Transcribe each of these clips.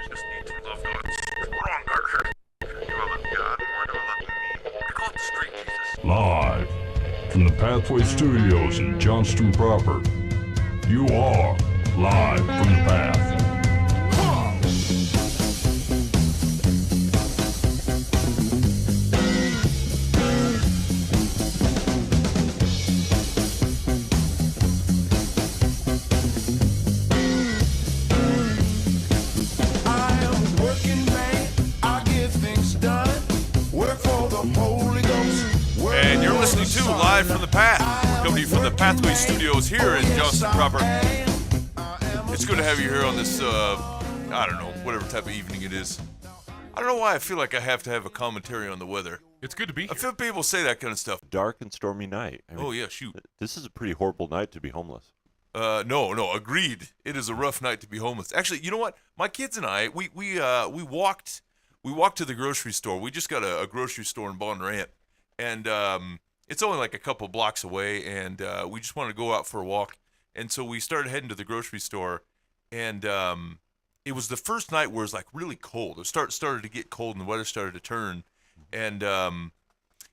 just need to love God stronger. Do I love God or do I love me? I call it the street Jesus. Live from the Pathway Studios in Johnston proper, you are live from the path. Live from the path. We're coming to you from the Pathway Studios here in Johnston proper. It's good to have you here on this, I don't know, whatever type of evening it is. I don't know why I feel like I have to have a commentary on the weather. It's good to be here. I feel people say that kind of stuff. Dark and stormy night. I mean, oh, yeah, shoot. This is a pretty horrible night to be homeless. No, agreed. It is a rough night to be homeless. Actually, you know what? My kids and I, we walked to the grocery store. We just got a grocery store in Bondurant, and it's only like a couple blocks away, and we just wanted to go out for a walk. And so we started heading to the grocery store, and it was the first night where it was like really cold. It started to get cold, and the weather started to turn. And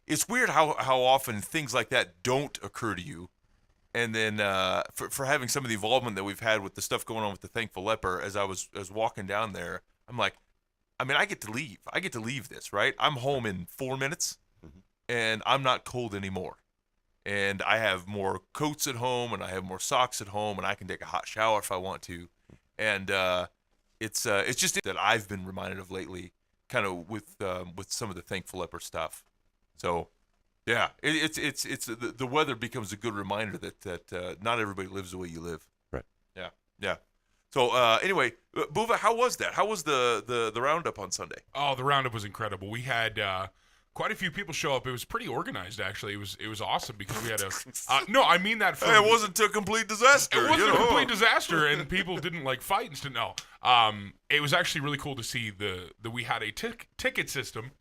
it's weird how often things like that don't occur to you. And then for having some of the involvement that we've had with the stuff going on with the Thankful Leper, as I was walking down there, I'm like, I mean, I get to leave. I get to leave this, right? I'm home in 4 minutes. And I'm not cold anymore. And I have more coats at home, and I have more socks at home, and I can take a hot shower if I want to. And it's just that I've been reminded of lately, kind of with some of the Thankful Leper stuff. So, yeah, it's the weather becomes a good reminder that not everybody lives the way you live. Right. Yeah. So anyway, Buva, how was that? How was the roundup on Sunday? Oh, the roundup was incredible. We had quite a few people show up. It was pretty organized, actually. It was awesome because we had a no, I mean that. It wasn't a complete disaster. It wasn't a complete disaster, and people didn't like fight and stuff. No, it was actually really cool to see that we had a ticket system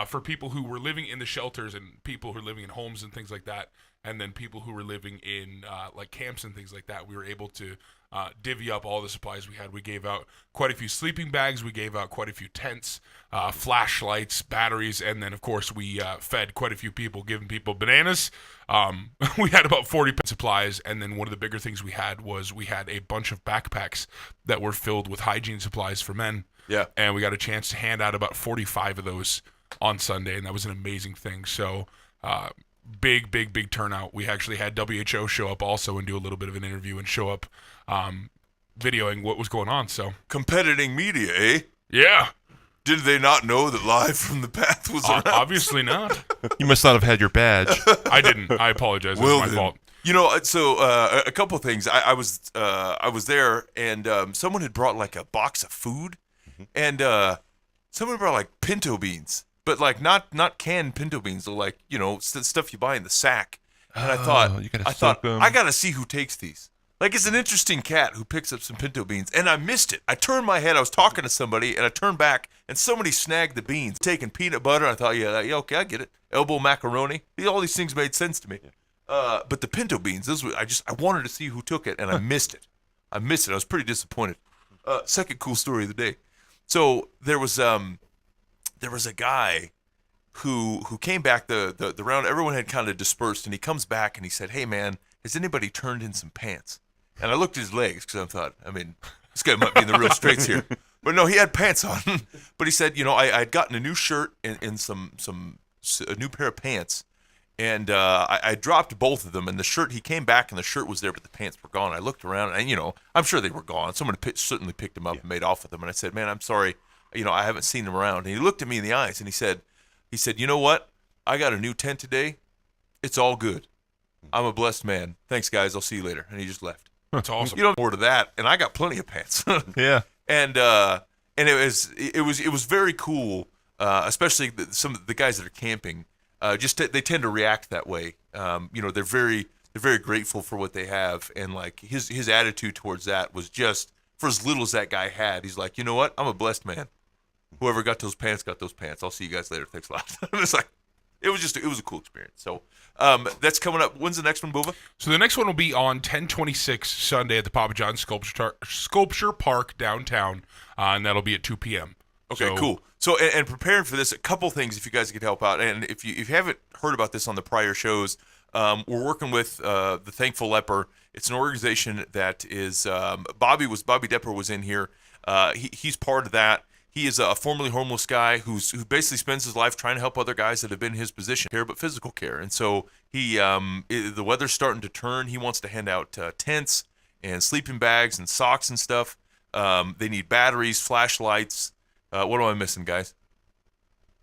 for people who were living in the shelters and people who were living in homes and things like that, and then people who were living in like camps and things like that. We were able to divvy up all the supplies we had. We gave out quite a few sleeping bags. We gave out quite a few tents, flashlights, batteries, and then, of course, we fed quite a few people, giving people bananas. We had about 40 supplies, and then one of the bigger things we had was we had a bunch of backpacks that were filled with hygiene supplies for men. Yeah. And we got a chance to hand out about 45 of those on Sunday, and that was an amazing thing. So big turnout. We actually had WHO show up also and do a little bit of an interview and show up videoing what was going on. So competing media, eh? Yeah. Did they not know that Live from the Path was around? Obviously not. You must not have had your badge. I didn't. I apologize. It was my fault. You know, so a couple of things. I was there, and someone had brought like a box of food, and someone brought like pinto beans, but like not canned pinto beans, so like, you know, stuff you buy in the sack. And I thought I gotta see who takes these. Like, it's an interesting cat who picks up some pinto beans, and I missed it. I turned my head. I was talking to somebody, and I turned back, and somebody snagged the beans, taking peanut butter. I thought, yeah, okay, I get it. Elbow macaroni. All these things made sense to me. But the pinto beans, I wanted to see who took it, and I missed it. I was pretty disappointed. Second cool story of the day. So there was a guy who came back the round. Everyone had kind of dispersed, and he comes back and he said, "Hey man, has anybody turned in some pants?" And I looked at his legs because I thought, I mean, this guy might be in the real straights here. But no, he had pants on. But he said, you know, I'd gotten a new shirt and a new pair of pants, and I dropped both of them. And the shirt, he came back and the shirt was there, but the pants were gone. I looked around, and you know, I'm sure they were gone. Someone certainly picked them up and made off with them. And I said, man, I'm sorry, you know, I haven't seen them around. And he looked at me in the eyes and he said, you know what? I got a new tent today. It's all good. I'm a blessed man. Thanks, guys. I'll see you later. And he just left. That's awesome. You don't more to that, and I got plenty of pants. Yeah. And it was very cool, especially some of the guys that are camping. They tend to react that way. You know, they're very grateful for what they have, and like his attitude towards that was just, for as little as that guy had, he's like, you know what? I'm a blessed man. Whoever got those pants got those pants. I'll see you guys later. Thanks a lot. It's like, it was a cool experience. So that's coming up. When's the next one, Bova? So the next one will be on 10/26 Sunday at the Papa John's Sculpture Park downtown, and that'll be at 2 p.m. Okay, So- cool. So, and preparing for this, a couple things, if you guys could help out, and if you haven't heard about this on the prior shows, we're working with the Thankful Leper. It's an organization that is Bobby Depper was in here. He's part of that. He is a formerly homeless guy who basically spends his life trying to help other guys that have been in his position, care but physical care. And so the weather's starting to turn. He wants to hand out tents and sleeping bags and socks and stuff. They need batteries, flashlights. What am I missing, guys?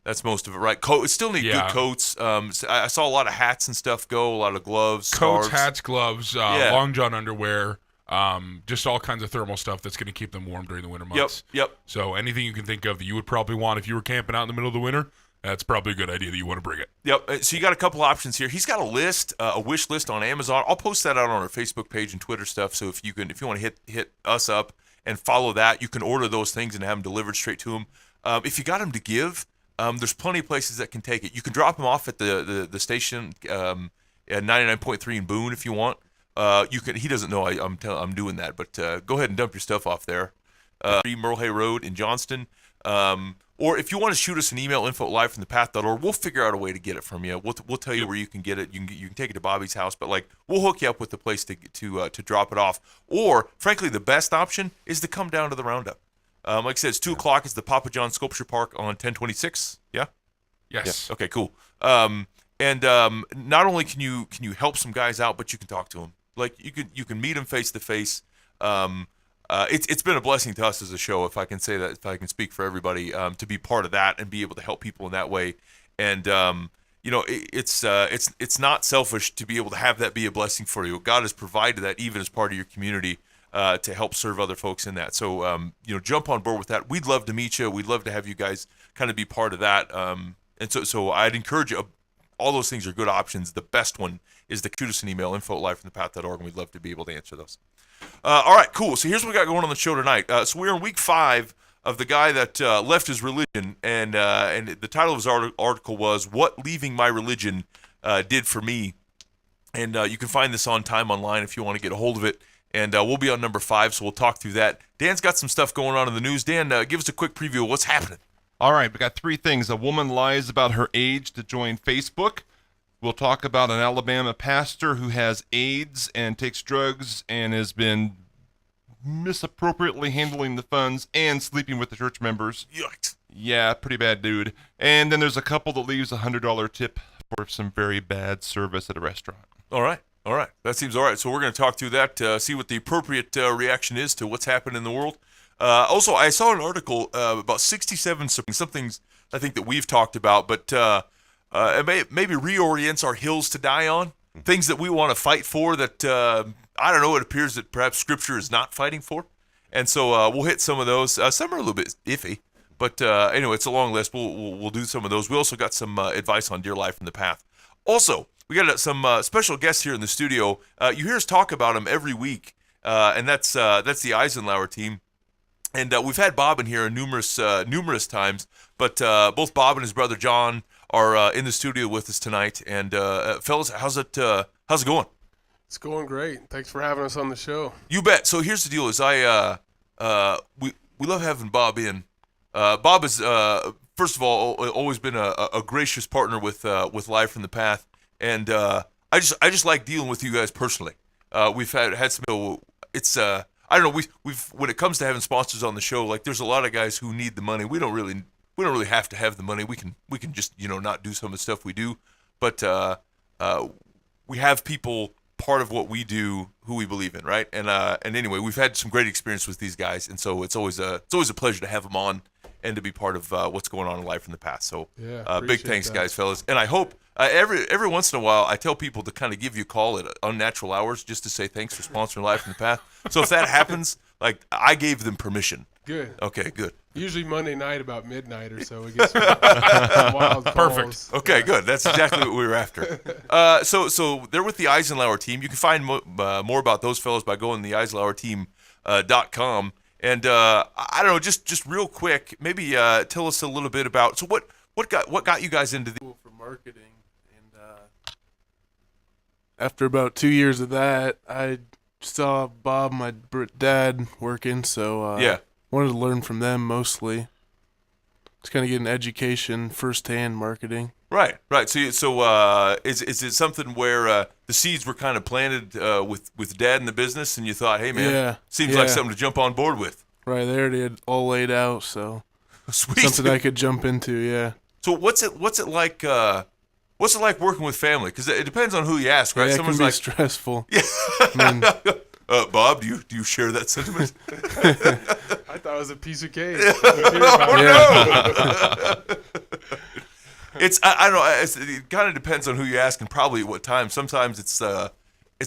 That's most of it, right? Still need good coats. I saw a lot of hats and stuff go, a lot of gloves, Coats, scarves. hats, gloves, long john underwear, just all kinds of thermal stuff that's going to keep them warm during the winter months. Yep. So anything you can think of that you would probably want if you were camping out in the middle of the winter, that's probably a good idea that you want to bring it. Yep. So you got a couple options here. He's got a list, a wish list on Amazon. I'll post that out on our Facebook page and Twitter stuff. So if you want to hit us up and follow that, you can order those things and have them delivered straight to him. If you got them to give, there's plenty of places that can take it. You can drop them off at the station at 99.3 in Boone if you want. You can. He doesn't know I'm doing that, but go ahead and dump your stuff off there. 3 Merle Road in Johnston. Or if you want to shoot us an email, info@livefromthepath.org, we'll figure out a way to get it from you. We'll tell you where you can get it. You can take it to Bobby's house, but we'll hook you up with the place to drop it off. Or frankly, the best option is to come down to the roundup. Like I said, it's 2:00. It's the Papa John's Sculpture Park on 1026. Yeah. Yes. Okay. Cool. And not only can you help some guys out, but you can talk to them. You can meet them face to face. It's been a blessing to us as a show, if I can say that, if I can speak for everybody, to be part of that and be able to help people in that way. And it's not selfish to be able to have that be a blessing for you. God has provided that even as part of your community to help serve other folks in that. So jump on board with that. We'd love to meet you. We'd love to have you guys kind of be part of that. And so I'd encourage you. All those things are good options. The best one is to shoot us an email, info@livefromthepath.org, and we'd love to be able to answer those. All right, cool. So here's what we got going on the show tonight. So we're in week 5 of the guy that left his religion, and the title of his article was "What Leaving My Religion Did for Me." And you can find this on Time Online if you want to get a hold of it. And we'll be on number 5, so we'll talk through that. Dan's got some stuff going on in the news. Dan, give us a quick preview of what's happening. All right, we got 3 things. A woman lies about her age to join Facebook. We'll talk about an Alabama pastor who has AIDS and takes drugs and has been misappropriately handling the funds and sleeping with the church members. Yikes. Yeah, pretty bad dude. And then there's a couple that leaves a $100 tip for some very bad service at a restaurant. All right. That seems all right. So we're going to talk through that, see what the appropriate reaction is to what's happened in the world. Also, I saw an article about 67 things I think that we've talked about, but it maybe reorients our hills to die on, things that we want to fight for that, I don't know, it appears that perhaps Scripture is not fighting for. And so we'll hit some of those. Some are a little bit iffy, but anyway, it's a long list. We'll do some of those. We also got some advice on Dear Life from the Path. Also, we got some special guests here in the studio. You hear us talk about them every week, and that's the Eisenlauer Team. And we've had Bob in here numerous times, but both Bob and his brother John are in the studio with us tonight. And fellas, how's it going? It's going great. Thanks for having us on the show. You bet. So here's the deal: is we love having Bob in. Bob is first of all always been a gracious partner with Live from the Path, and I just like dealing with you guys personally. We've had some. It's I don't know. We've when it comes to having sponsors on the show, there's a lot of guys who need the money. We don't really have to have the money. We can just not do some of the stuff we do, but we have people part of what we do who we believe in, right? And anyway, we've had some great experience with these guys, and so it's always a pleasure to have them on and to be part of what's going on in Life from the Past. So big thanks, guys, fellas. And I hope every once in a while I tell people to kind of give you a call at unnatural hours just to say thanks for sponsoring Life from the Past. So if that happens, I gave them permission. Good. Okay, good. Usually Monday night about midnight or so we get some wild calls. Perfect. Okay, good. That's exactly what we were after. So they're with the Eisenlauer Team. You can find more about those fellows by going to the eisenlauerteam.com. And I don't know, just real quick, maybe tell us a little bit about. So what What got you guys into the? School for marketing, and after about 2 years of that, I saw Bob, my dad, working, so Yeah. wanted to learn from them mostly. Just kind of get an education, firsthand marketing. Right. So is it something where the seeds were kind of planted with Dad in the business, and you thought, hey man, Yeah, seems like yeah. something to jump on board with. Right there, they had all laid out, so Sweet. something I could jump into. Yeah, So what's it like? What's it like working with family? Because it depends on who you ask, right? yeah, it can Someone's be like, stressful. yeah. I mean, Bob, do you share that sentiment? I thought it was a piece of cake. I don't know. It kind of depends on who you ask and probably at what time. Sometimes it's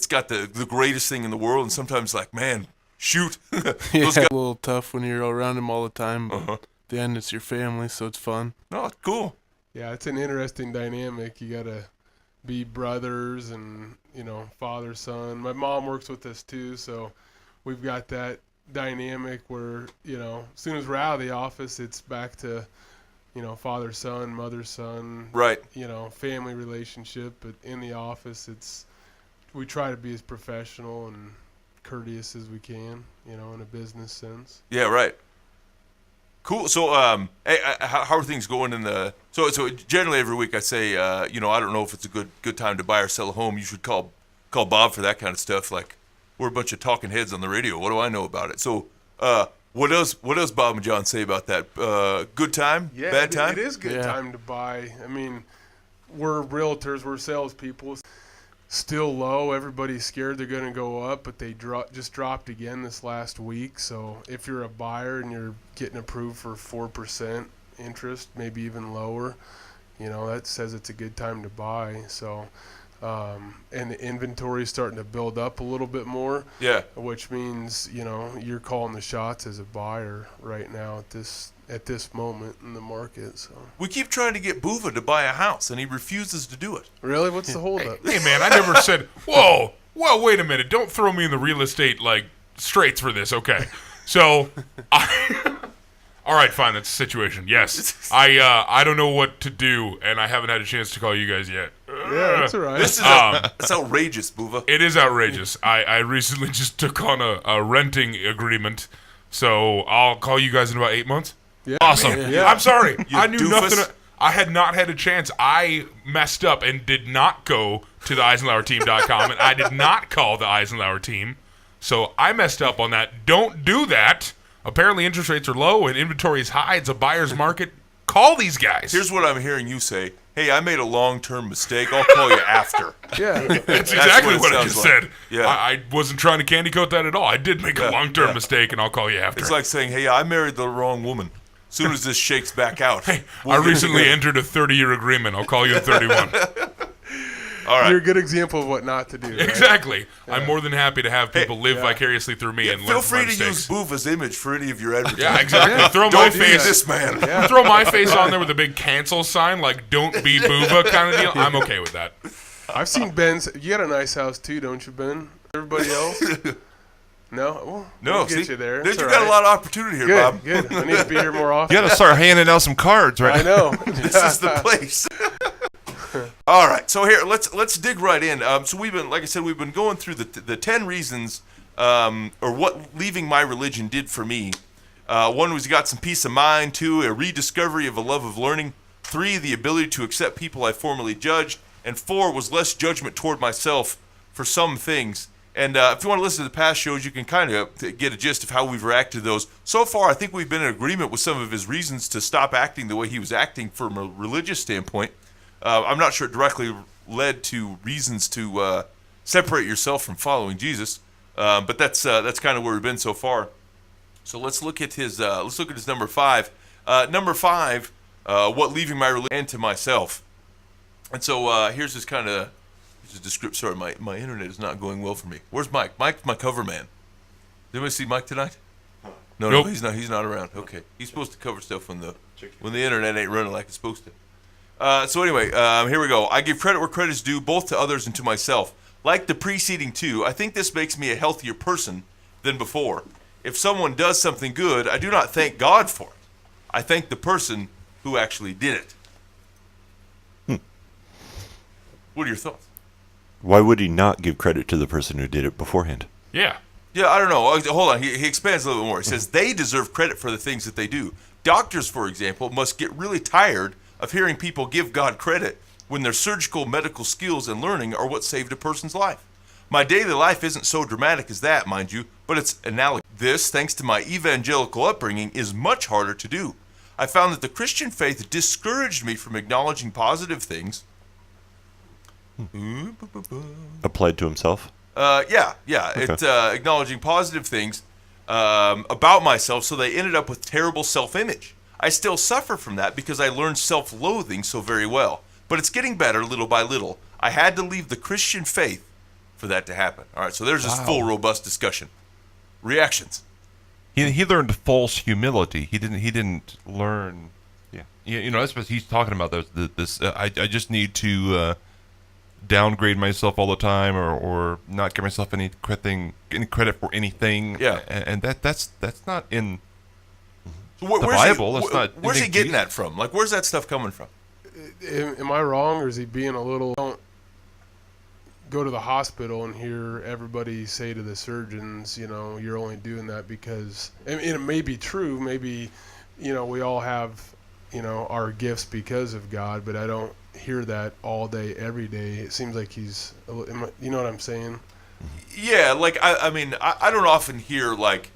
got the greatest thing in the world, and sometimes like, man, shoot. Yeah, Those guys, a little tough when you're around them all the time. But Uh-huh. at the end, it's your family, so it's fun. no, it's cool. Yeah, it's an interesting dynamic. You gotta be brothers and, father, son. My mom works with us too, so we've got that dynamic where, as soon as we're out of the office, it's back to, father, son, mother, son, Right. family relationship. But in the office, we try to be as professional and courteous as we can, in a business sense. Yeah, right. Cool. So, hey, how are things going in the? So generally every week I say, I don't know if it's a good time to buy or sell a home. You should call Bob for that kind of stuff. Like, we're a bunch of talking heads on the radio. What do I know about it? So, what does Bob and John say about that? Good time? Yeah, Bad time? It is good Yeah. time to buy. I mean, we're realtors, we're salespeople. Still low. Everybody's scared they're going to go up, but they just dropped again this last week. So if you're a buyer and you're getting approved for 4% interest, maybe even lower, that says it's a good time to buy. So, and the inventory is starting to build up a little bit more. Yeah. Which means, you're calling the shots as a buyer right now at this moment in the market. So We keep trying to get Buva to buy a house, and he refuses to do it. really, what's the holdup? Hey, man, I never said, whoa, well, wait a minute. Don't throw me in the real estate, straits for this, okay? So, all right, fine, that's the situation. Yes, I don't know what to do, and I haven't had a chance to call you guys yet. Yeah, that's all right. This is that's outrageous, Buva. It is outrageous. I recently just took on a renting agreement, so I'll call you guys in about 8 months. Yeah. Awesome. Yeah. I'm sorry. You I knew doofus. nothing. I had not had a chance. I messed up and did not go to the EisenlauerTeam.com, and I did not call the Eisenlauer Team. So I messed up on that. Don't do that. Apparently interest rates are low and inventory is high. It's a buyer's market. Call these guys. Here's what I'm hearing you say. Hey, I made a long-term mistake. I'll call you after. Yeah. That's exactly what it what I sounds just like. said. Yeah. I wasn't trying to candy coat that at all. I did make a long-term yeah. mistake, and I'll call you after. It's like saying, hey, I married the wrong woman. As soon as this shakes back out. Hey, we'll I get recently together. entered a 30-year agreement. I'll call you in 31. All right. You're a good example of what not to do. Right? Exactly. I'm more than happy to have people live vicariously through me and learn Feel from my free to use mistakes. Buva's image for any of your advertising. Yeah, exactly. Throw my Don't be face. this man. Throw my face on there with a big cancel sign, like "Don't be Boova" kind of deal. I'm okay with that. I've seen Ben's. You got a nice house too, don't you, Ben? Everybody else? No? Well, No, we'll get see, you there. Dude, It's you all got right. a lot of opportunity here, Good, Bob. good. I need to be here more often. You got to start handing out some cards, right? I know. This is the place. All right, so here let's dig right in. So we've been, like I said, we've been going through the 10 reasons, or what leaving my religion did for me. One was you got some peace of mind. 2, a rediscovery of a love of learning. 3, the ability to accept people I formerly judged. And 4 was less judgment toward myself for some things. And if you want to listen to the past shows, you can kind of get a gist of how we've reacted to those. So far, I think we've been in agreement with some of his reasons to stop acting the way he was acting from a religious standpoint. I'm not sure it directly led to reasons to separate yourself from following Jesus, but that's kind of where we've been so far. So let's look at his number 5. Number 5, what leaving my religion and to myself. And so here's this kind of description. Sorry, my internet is not going well for me. Where's Mike? Mike's my cover man. Did anybody see Mike tonight? No, Nope. He's not around. Okay, he's supposed to cover stuff when the internet ain't running like it's supposed to. So anyway, here we go. I give credit where credit is due, both to others and to myself. Like the preceding 2, I think this makes me a healthier person than before. If someone does something good, I do not thank God for it. I thank the person who actually did it. What are your thoughts? Why would he not give credit to the person who did it beforehand? Yeah. Yeah, I don't know. Hold on. He expands a little bit more. He says they deserve credit for the things that they do. Doctors, for example, must get really tired of hearing people give God credit when their surgical medical skills and learning are what saved a person's life. My daily life isn't so dramatic as that, mind you, but it's analogous. This, thanks to my evangelical upbringing, is much harder to do. I found that the Christian faith discouraged me from acknowledging positive things. Applied to himself? Yeah. Okay. It's acknowledging positive things about myself, so they ended up with terrible self-image. I still suffer from that because I learned self-loathing so very well. But it's getting better little by little. I had to leave the Christian faith for that to happen. All right, so there's this full, robust discussion. Reactions. He learned false humility. He didn't learn. Yeah. You know, that's what he's talking about. This I just need to downgrade myself all the time, or not give myself any credit for anything. Yeah. And that's not in So the Bible. That's not. Where's he getting that from? Like, where's that stuff coming from? Am I wrong, or is he being a little? Don't go to the hospital and hear everybody say to the surgeons, you know, you're only doing that because, and it may be true. Maybe, you know, we all have, you know, our gifts because of God, but I don't hear that all day, every day. It seems like he's, you know what I'm saying? Yeah, like I mean, I don't often hear like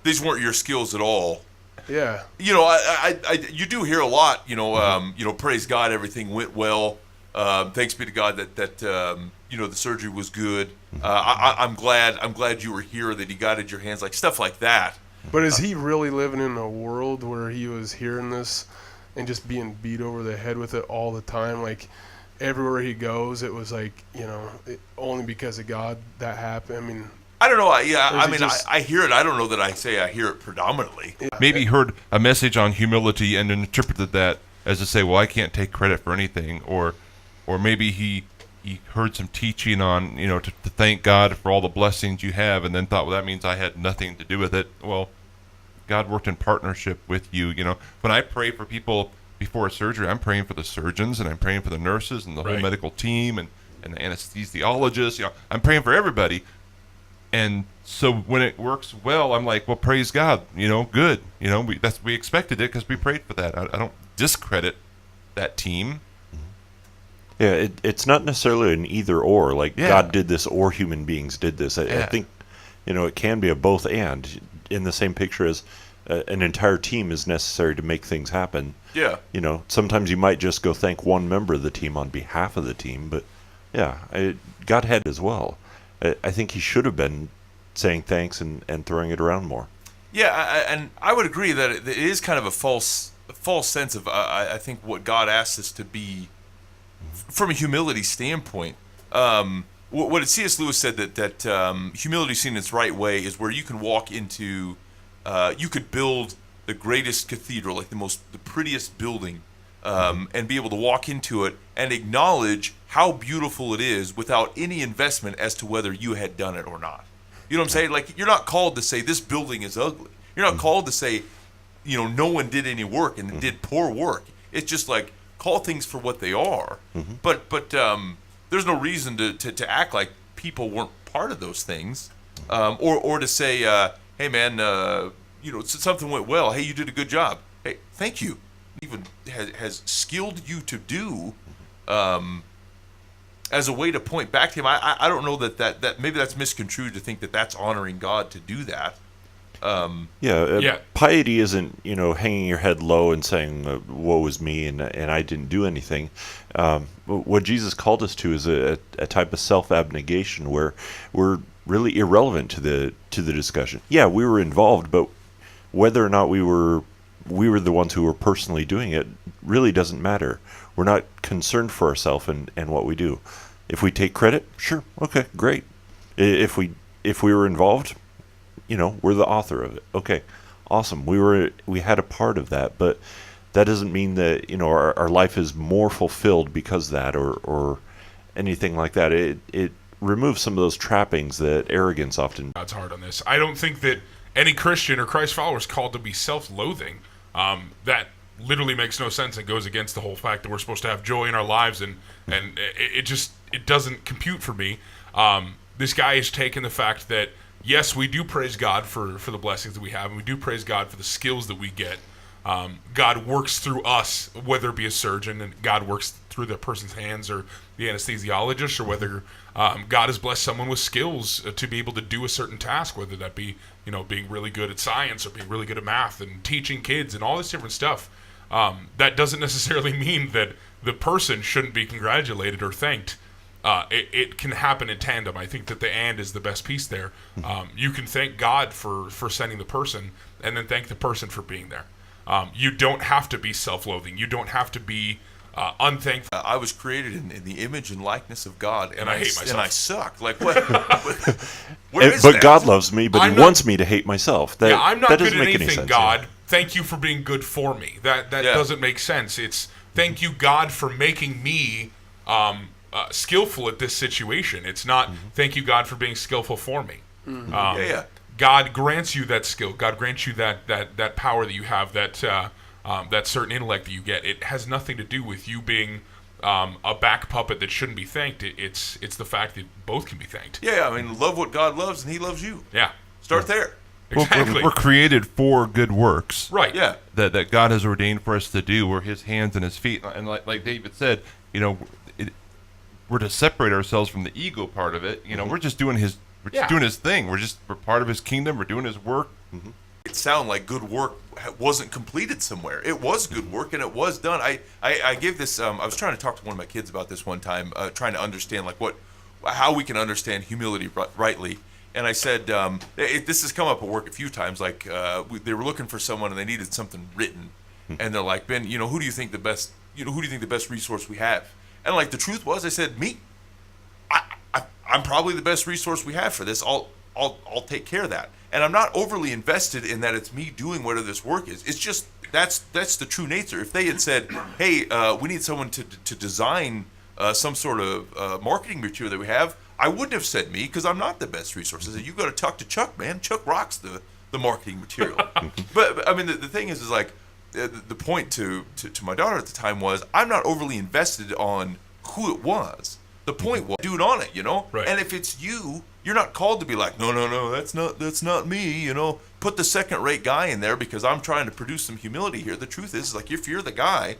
these weren't your skills at all. Yeah. You know, I you do hear a lot. You know, praise God, everything went well. Thanks be to God that you know, the surgery was good. I'm glad you were here, that He guided your hands, like stuff like that. But is he really living in a world where he was hearing this and just being beat over the head with it all the time? Like everywhere he goes, it was like, you know, only because of God that happened. I mean, I don't know. I mean, just- I hear it. I don't know that I say I hear it predominantly. Maybe he heard a message on humility and interpreted that as to say, well, I can't take credit for anything, or maybe he heard some teaching on, you know, to thank God for all the blessings you have, and then thought, well, that means I had nothing to do with it. Well, God worked in partnership with you. You know, when I pray for people before a surgery, I'm praying for the surgeons, and I'm praying for the nurses and the whole Right. medical team and the anesthesiologists. You know, I'm praying for everybody. And so when it works well, I'm like, well, praise God, you know, good. You know, we expected it because we prayed for that. I don't discredit that team. Yeah, it's not necessarily an either or. Like, Yeah. God did this or human beings did this. I Yeah. think, you know, it can be a both and in the same picture as an entire team is necessary to make things happen. Yeah. You know, sometimes you might just go thank one member of the team on behalf of the team, but yeah, God had as well. I think he should have been saying thanks and throwing it around more. Yeah, and I would agree that it is kind of a false sense of I think what God asks us to be from a humility standpoint. What C.S. Lewis said that humility seen in its right way is where you can walk into, you could build the greatest cathedral, like the prettiest building, and be able to walk into it and acknowledge how beautiful it is without any investment as to whether you had done it or not. You know what I'm saying? Like, you're not called to say this building is ugly. You're not called to say, you know, no one did any work and did poor work. It's just like, call things for what they are. But there's no reason to act like people weren't part of those things, or to say, hey man, you know, something went well. Hey, you did a good job. Hey, thank you. Even has skilled you to do, as a way to point back to him. I don't know that maybe that's misconstrued to think that that's honoring God to do that. Yeah. Piety isn't, you know, hanging your head low and saying, woe is me and I didn't do anything. What Jesus called us to is a type of self-abnegation where we're really irrelevant to the discussion. Yeah, we were involved, but whether or not we were the ones who were personally doing it really doesn't matter. We're not concerned for ourselves and what we do. If we take credit, sure, okay, great. If we were involved, you know, we're the author of it. Okay, awesome. We had a part of that, but that doesn't mean that, you know, our life is more fulfilled because of that or anything like that. It removes some of those trappings that arrogance often. God's hard on this. I don't think that any Christian or Christ follower is called to be self-loathing. That literally makes no sense and goes against the whole fact that we're supposed to have joy in our lives, and it doesn't compute for me. This guy has taken the fact that, yes, we do praise God for the blessings that we have, and we do praise God for the skills that we get. God works through us, whether it be a surgeon, and God works through the person's hands, or the anesthesiologist, or whether God has blessed someone with skills to be able to do a certain task, whether that be, being really good at science or being really good at math and teaching kids and all this different stuff. That doesn't necessarily mean that the person shouldn't be congratulated or thanked. It can happen in tandem. I think that the "and" is the best piece there. You can thank God for sending the person, and then thank the person for being there. You don't have to be self-loathing. You don't have to be unthankful. I was created in the image and likeness of God, And I hate myself. And I suck. Like what? Where is But that? God loves me, but I'm He not- wants me to hate myself. That, I'm not that good doesn't at make any anything, sense. God. Thank you for being good for me. That Yeah. doesn't make sense. It's thank you, God, for making me skillful at this situation. It's not thank you, God, for being skillful for me. Yeah. God grants you that skill. God grants you that power that you have, that certain intellect that you get. It has nothing to do with you being a back puppet that shouldn't be thanked. It's the fact that both can be thanked. Yeah, I mean, love what God loves, and He loves you. Yeah, Start there. Well, exactly. we're created for good works. Right. Yeah. That God has ordained for us to do. We're His hands and His feet. And like David said, we're to separate ourselves from the ego part of it. We're just doing His thing. We're part of His kingdom. We're doing His work. It sounded like good work wasn't completed somewhere. It was good work, and it was done. I gave this. I was trying to talk to one of my kids about this one time, trying to understand how we can understand humility rightly. And I said, this has come up at work a few times. Like they were looking for someone and they needed something written, and they're like, Ben, who do you think the best? Who do you think the best resource we have? And like the truth was, I said, me. I'm probably the best resource we have for this. I'll take care of that. And I'm not overly invested in that it's me doing whatever this work is. It's just that's the true nature. If they had said, hey, we need someone to design some sort of marketing material that we have, I wouldn't have said me, because I'm not the best resource. I said, you got to talk to Chuck, man. Chuck rocks the marketing material. but I mean, the thing is like the point to my daughter at the time was, I'm not overly invested on who it was. The point was, dude on it, Right. And if it's you, you're not called to be like, no, that's not me, Put the second-rate guy in there because I'm trying to produce some humility here. The truth is, like, if you're the guy,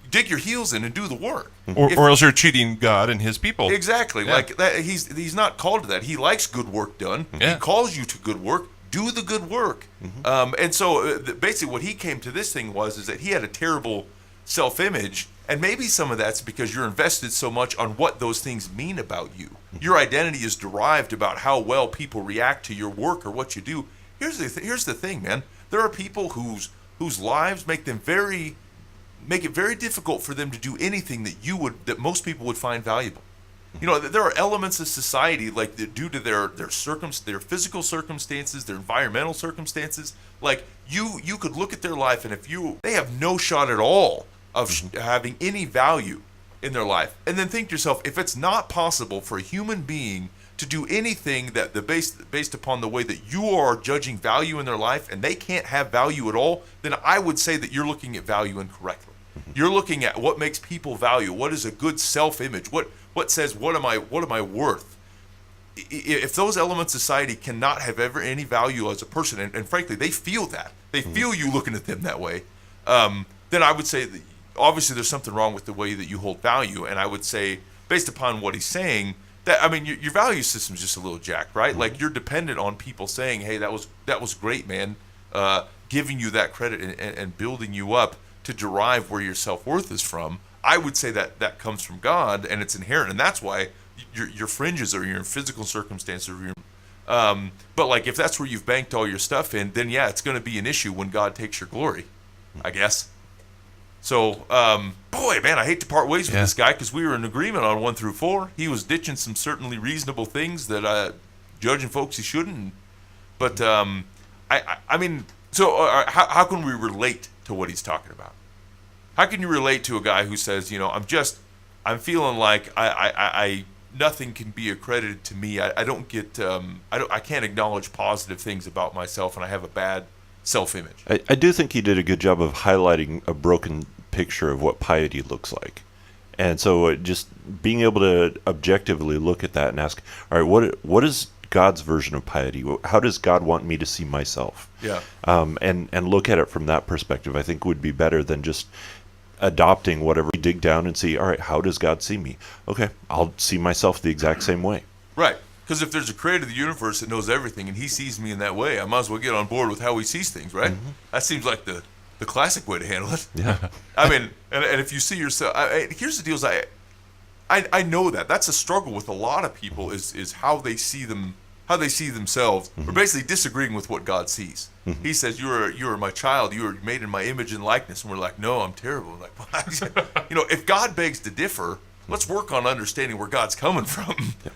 dig your heels in and do the work. Or else you're cheating God and His people. Exactly. Yeah. Like that, he's not called to that. He likes good work done. Yeah. He calls you to good work. Do the good work. And so basically what he came to this thing is that he had a terrible self-image, and maybe some of that's because you're invested so much on what those things mean about you. Your identity is derived about how well people react to your work or what you do. Here's the thing, man. There are people whose lives make it very difficult for them to do anything that most people would find valuable. There are elements of society, like due to their physical circumstances, their environmental circumstances. Like you could look at their life, and they have no shot at all of having any value in their life, and then think to yourself, if it's not possible for a human being to do anything that based upon the way that you are judging value in their life, and they can't have value at all, then I would say that you're looking at value incorrectly. You're looking at what makes people value. What is a good self-image? What says what am I worth? If those elements of society cannot have ever any value as a person, and frankly they feel that, they feel you looking at them that way, then I would say that obviously there's something wrong with the way that you hold value. And I would say, based upon what he's saying, that your value system is just a little jacked, right? Like you're dependent on people saying, hey, that was great, man, giving you that credit and building you up to derive where your self-worth is from. I would say that comes from God, and it's inherent, and that's why your fringes or your physical circumstances or but like if that's where you've banked all your stuff in, then yeah, it's going to be an issue when God takes your glory, I guess. So, boy, man, I hate to part ways with this guy, because we were in agreement on 1 through 4. He was ditching some certainly reasonable things that judging folks he shouldn't. But I mean, so how can we relate to what he's talking about? How can you relate to a guy who says, I'm feeling like I nothing can be accredited to me. I don't get I can't acknowledge positive things about myself, and I have a bad self-image. I do think he did a good job of highlighting a broken picture of what piety looks like. And so just being able to objectively look at that and ask, all right, what is God's version of piety? How does God want me to see myself? Yeah. And look at it from that perspective, I think would be better than just adopting whatever you dig down and see, all right, how does God see me? Okay, I'll see myself the exact same way. Right. Because if there's a creator of the universe that knows everything and he sees me in that way, I might as well get on board with how he sees things, right? Mm-hmm. That seems like the classic way to handle it. Yeah. I mean, and if you see yourself, here's the deal: is I know that's a struggle with a lot of people is how they see themselves. Mm-hmm. We're basically disagreeing with what God sees. Mm-hmm. He says, "You are my child. You are made in my image and likeness," and we're like, "No, I'm terrible." Like, if God begs to differ, let's work on understanding where God's coming from. Yeah.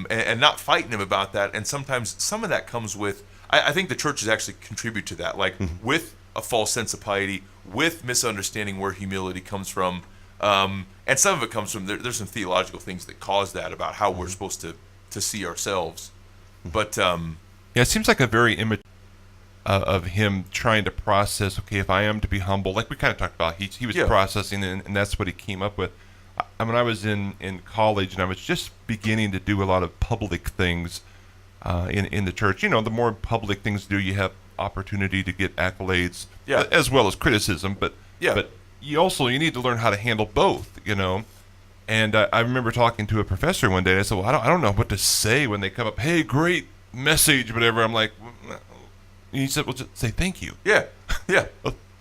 And not fighting him about that. And sometimes some of that comes with, I think the churches actually contribute to that, like with a false sense of piety, with misunderstanding where humility comes from. And some of it comes from, there's some theological things that cause that about how we're supposed to see ourselves. But yeah, it seems like a very image of him trying to process, okay, if I am to be humble, like we kind of talked about, he was processing, and that's what he came up with. When I was in college and I was just beginning to do a lot of public things in the church, the more public things you do, you have opportunity to get accolades as well as criticism. But you need to learn how to handle both, And I remember talking to a professor one day, and I said, well, I don't know what to say when they come up, hey, great message, whatever. I'm like, he said, well, just say thank you. Yeah.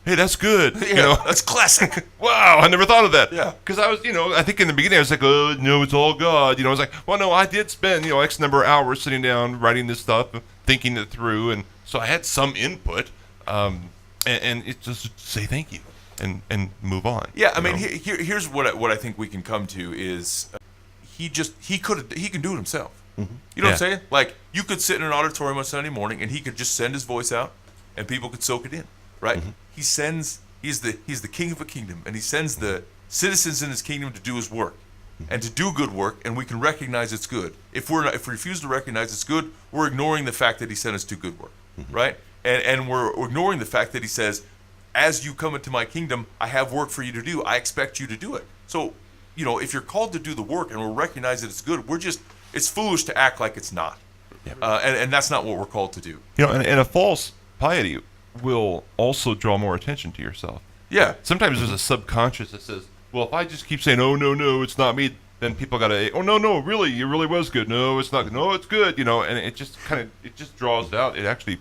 Hey, that's good. That's classic. Wow, I never thought of that. Yeah. Because I was, I think in the beginning I was like, oh, no, it's all God. I was like, well, no, I did spend, X number of hours sitting down, writing this stuff, thinking it through. And so I had some input. And it's just say thank you and move on. Yeah, I mean, here's what I think we can come to is he can do it himself. Mm-hmm. You know what I'm saying? Like, you could sit in an auditorium on Sunday morning and he could just send his voice out and people could soak it in. Right? Mm-hmm. He's the king of a kingdom, and he sends the citizens in his kingdom to do his work, and to do good work, and we can recognize it's good. If we refuse to recognize it's good, we're ignoring the fact that he sent us to good work, right? And we're ignoring the fact that he says, as you come into my kingdom, I have work for you to do. I expect you to do it. So, if you're called to do the work and we recognize that it's good, it's foolish to act like it's not. Yeah. And that's not what we're called to do. And a false piety will also draw more attention to yourself. Yeah. Sometimes there's a subconscious that says, well, if I just keep saying, oh, no, it's not me, then people got to, oh, no, really, it really was good. No, it's not. No, it's good. And it just draws it out. It actually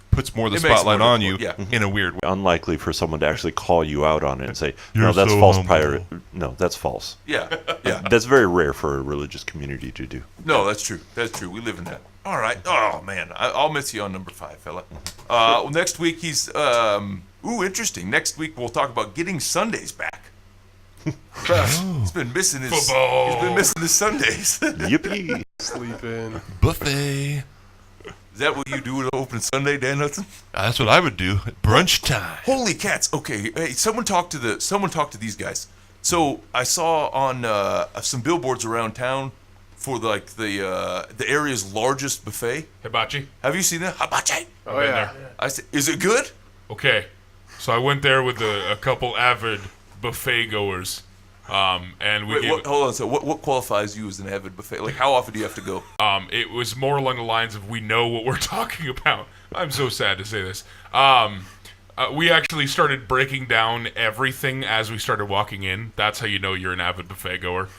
puts more of the spotlight on you in a weird way. Unlikely for someone to actually call you out on it and say, no, that's false piety. No, that's false. Yeah. That's very rare for a religious community to do. No, that's true. We live in that. All right. Oh, man. I'll miss you on number 5, fella. Next week, he's... interesting. Next week, we'll talk about getting Sundays back. He's been missing his... Football. He's been missing his Sundays. Yippee. Sleeping. Buffet. Is that what you do on open Sunday, Dan Hudson? That's what I would do at brunch time. Holy cats. Okay. Hey, someone talk to these guys. So I saw on some billboards around town for the area's largest buffet. Hibachi. Have you seen that? Hibachi. Oh, yeah. I said, is it good? Okay. So I went there with a couple avid buffet goers. And we hold on. So what qualifies you as an avid buffet? Like, how often do you have to go? It was more along the lines of we know what we're talking about. I'm so sad to say this. We actually started breaking down everything as we started walking in. That's how you know you're an avid buffet goer.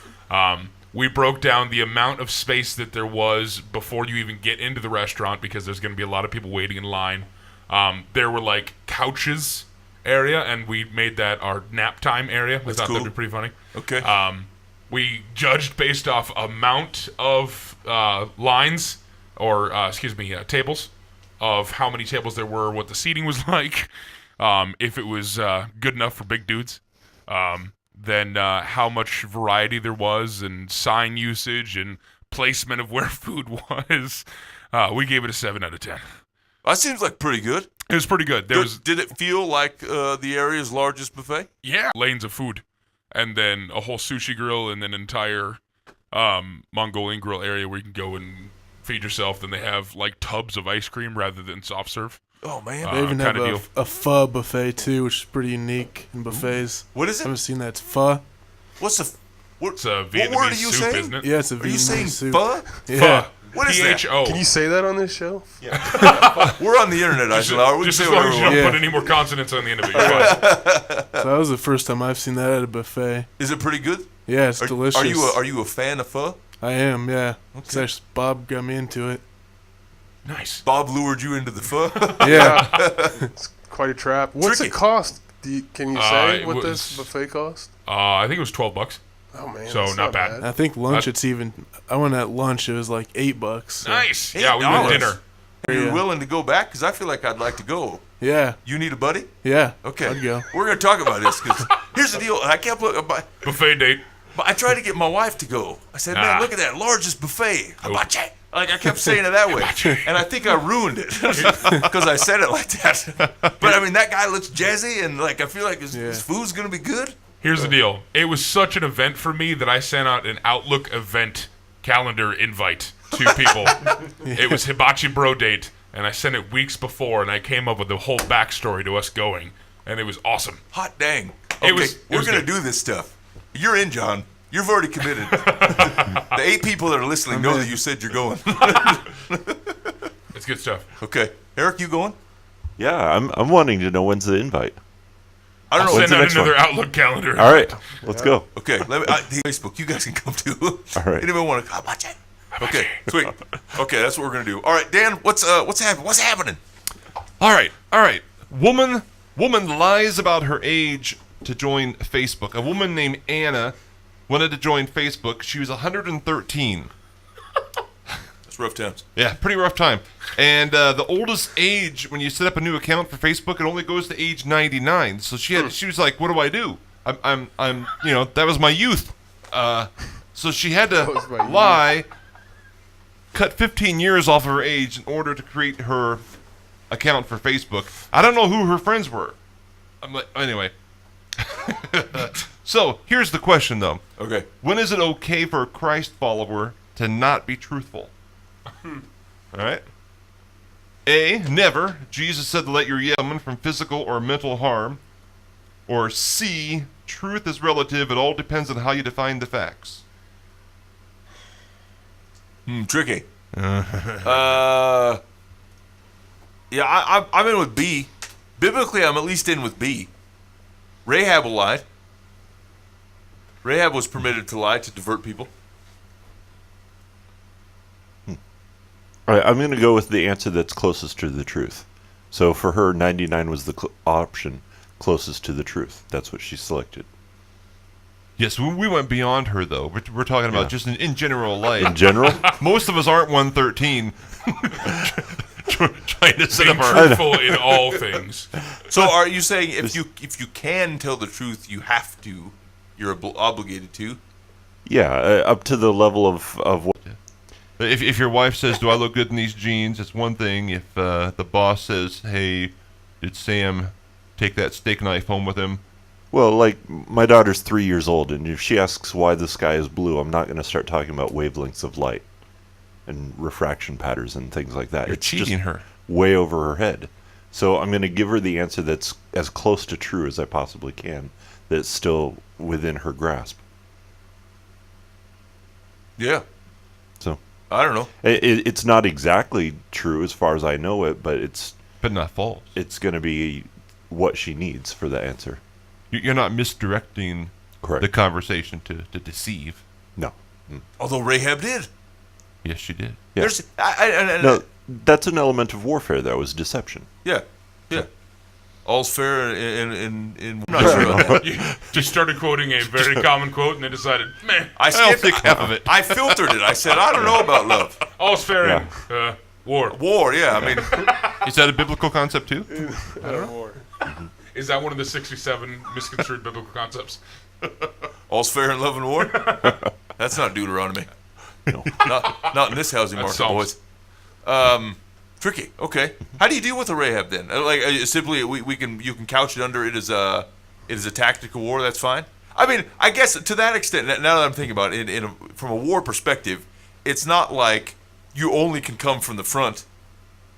We broke down the amount of space that there was before you even get into the restaurant because there's going to be a lot of people waiting in line. There were like couches area, and we made that our nap time area. We thought that'd be pretty funny. Okay. We judged based off amount of lines, or tables, of how many tables there were, what the seating was like, if it was good enough for big dudes, then how much variety there was, and sign usage, and placement of where food was. We gave it a 7 out of 10. That seems like pretty good. It was pretty good. Did it feel like the area's largest buffet? Yeah. Lanes of food. And then a whole sushi grill, and then an entire Mongolian grill area where you can go and feed yourself. Then they have like tubs of ice cream rather than soft serve. Oh man, They even have kinda deal. a pho buffet too, which is pretty unique in buffets. what is I it? haven't seen that. It's pho. What's the? What, It's a what word are Vietnamese you soup, saying? isn't it? Yeah, it's a Are you saying Vietnamese soup. pho? Yeah. What is that? Pho. Can you say that on this show? We're on the internet, Eisenlauer. We can Just say as long whatever as we you want. don't Yeah. put any more consonants on the end of it. You're fine. So that was the first time I've seen that at a buffet. Is it pretty good? Yeah, it's Are, delicious. are you a fan of pho? I am, yeah. It's actually Bob got me into it. Nice. Bob lured you into the pho. Yeah. It's quite a trap. What's Tricky. it cost? Can you say it what was- this buffet cost? I think it was $12. Oh man, So, that's not bad. I think lunch. It's even. I went at lunch. It was like $8. So. Nice. $8. Yeah, we went dinner. Are you Yeah. willing to go back? Because I feel like I'd like to go. Yeah, You need a buddy? yeah. Okay. I'd go. We're going to talk about this because here's the deal. I kept looking. Buffet date. I tried to get my wife to go. I said, Nah. man, look at that. Largest buffet. Nope. Hibachi. Like, I kept saying it that way. And I think I ruined it because I said it like that. But, I mean, that guy looks jazzy, and, like, I feel like his food's going to be good. Here's the deal. It was such an event for me that I sent out an Outlook event calendar invite to people. It was Hibachi Bro Date, and I sent it weeks before, and I came up with the whole backstory to us going, and it was awesome. Hot dang. Okay, It was we're going to good. do this stuff. You're in, John. You've already committed. The 8 people that are listening know that you said you're going. It's good stuff. Okay. Eric, you going? Yeah, I'm wanting to know when's the invite. I don't know. Send the out next another one? Outlook calendar. All right, let's go. Okay, let me. Facebook, you guys can come too. All right. Anyone want to come? Watch it. Okay, sweet. Okay, that's what we're gonna do. All right, Dan, what's happening? What's happening? All right. Woman lies about her age to join Facebook. A woman named Anna wanted to join Facebook. She was 113. That's rough times. Yeah, pretty rough time. And the oldest age when you set up a new account for Facebook, it only goes to age 99. So she was like, "What do I do? I'm that was my youth." So she had to was my youth. lie, cut 15 years off of her age in order to create her account for Facebook. I don't know who her friends were. I'm like, anyway. So here's the question, though. Okay. When is it okay for a Christ follower to not be truthful? All right. A, never. Jesus said to let your woman from physical or mental harm. Or C, truth is relative. It all depends on how you define the facts. Tricky. Yeah, I'm in with B. Biblically, I'm at least in with B. Rahab lied. Rahab was permitted to lie to divert people. All right, I'm going to go with the answer that's closest to the truth. So for her, 99 was the option closest to the truth. That's what she selected. Yes, we went beyond her, though. We're talking about just in general life. In general, Most of us aren't 113. Trying to set Being up our... truthful in all things. So, are you saying if you can tell the truth, you have to? You're obligated to? yeah, up to the level of what. If your wife says, "Do I look good in these jeans?" It's one thing. If the boss says, "Hey, did Sam take that steak knife home with him?" Well, like, my daughter's 3 years old, and if she asks why the sky is blue, I'm not going to start talking about wavelengths of light and refraction patterns and things like that. You're It's cheating just her. way over her head. So I'm going to give her the answer that's as close to true as I possibly can, that's still within her grasp. Yeah. So I don't know. it's not exactly true as far as I know it, but it's But not false. going to be what she needs for the answer. You're not misdirecting Correct. the conversation to deceive. No. Although Rahab did. Yes, she did. Yeah. There's No, that's an element of warfare, though, is deception. Yeah. All's fair in I'm not sure about that. You just started quoting a very common quote, and then decided, man, I I'll skipped think half of it. I filtered it. I said, I don't know about love. all's fair in war. War, yeah. I mean, Is that a biblical concept too? Is that one of the 67 misconstrued biblical concepts? all's fair in love and war. That's not Deuteronomy. No. Not in this housing That's market, Psalms. boys. Tricky. Okay. How do you deal with a Rahab then? Like simply, you can couch it under it is a tactical war. That's fine. I mean, I guess to that extent. Now that I'm thinking about it, from a war perspective, it's not like you only can come from the front.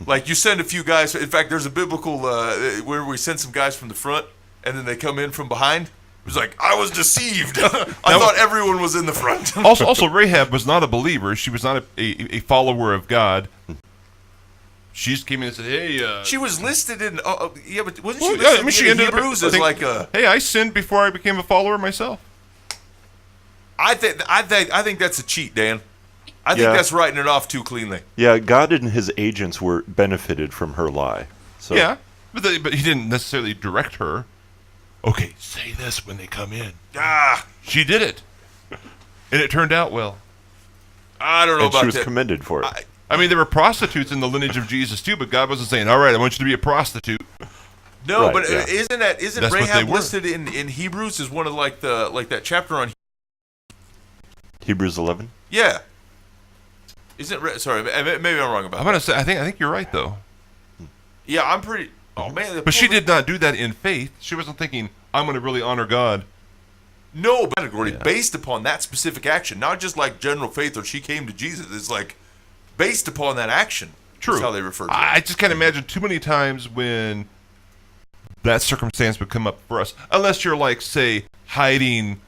Like you send a few guys. In fact, there's a biblical where we send some guys from the front, and then they come in from behind. It was like, I was deceived. I thought everyone was in the front. Also, Rahab was not a believer. She was not a follower of God. She just came in and said, "Hey." She was listed in. Yeah, but wasn't Well, she listed she in ended up Hebrews as like a? Hey, I sinned before I became a follower myself. I think that's a cheat, Dan. I think that's writing it off too cleanly. Yeah, God and his agents were benefited from her lie. So Yeah, but he didn't necessarily direct her. Okay, say this when they come in. She did it, and it turned out well. I don't know and about she was that. commended for it. I mean, there were prostitutes in the lineage of Jesus too, but God wasn't saying, "All right, I want you to be a prostitute." No, Right, but yeah. isn't That's what they Rahab were. listed in Hebrews as one of like that chapter on? Hebrews 11. Yeah. Isn't sorry? Maybe I'm wrong about I'm that. gonna say, I think you're right though. Yeah, I'm pretty. Oh man, But she did not do that in faith. She wasn't thinking, "I'm going to really honor God." No, but category based upon that specific action, not just like general faith or she came to Jesus. It's like based upon that action. True. That's how they refer to it. I just can't imagine too many times when that circumstance would come up for us, unless you're like, say, hiding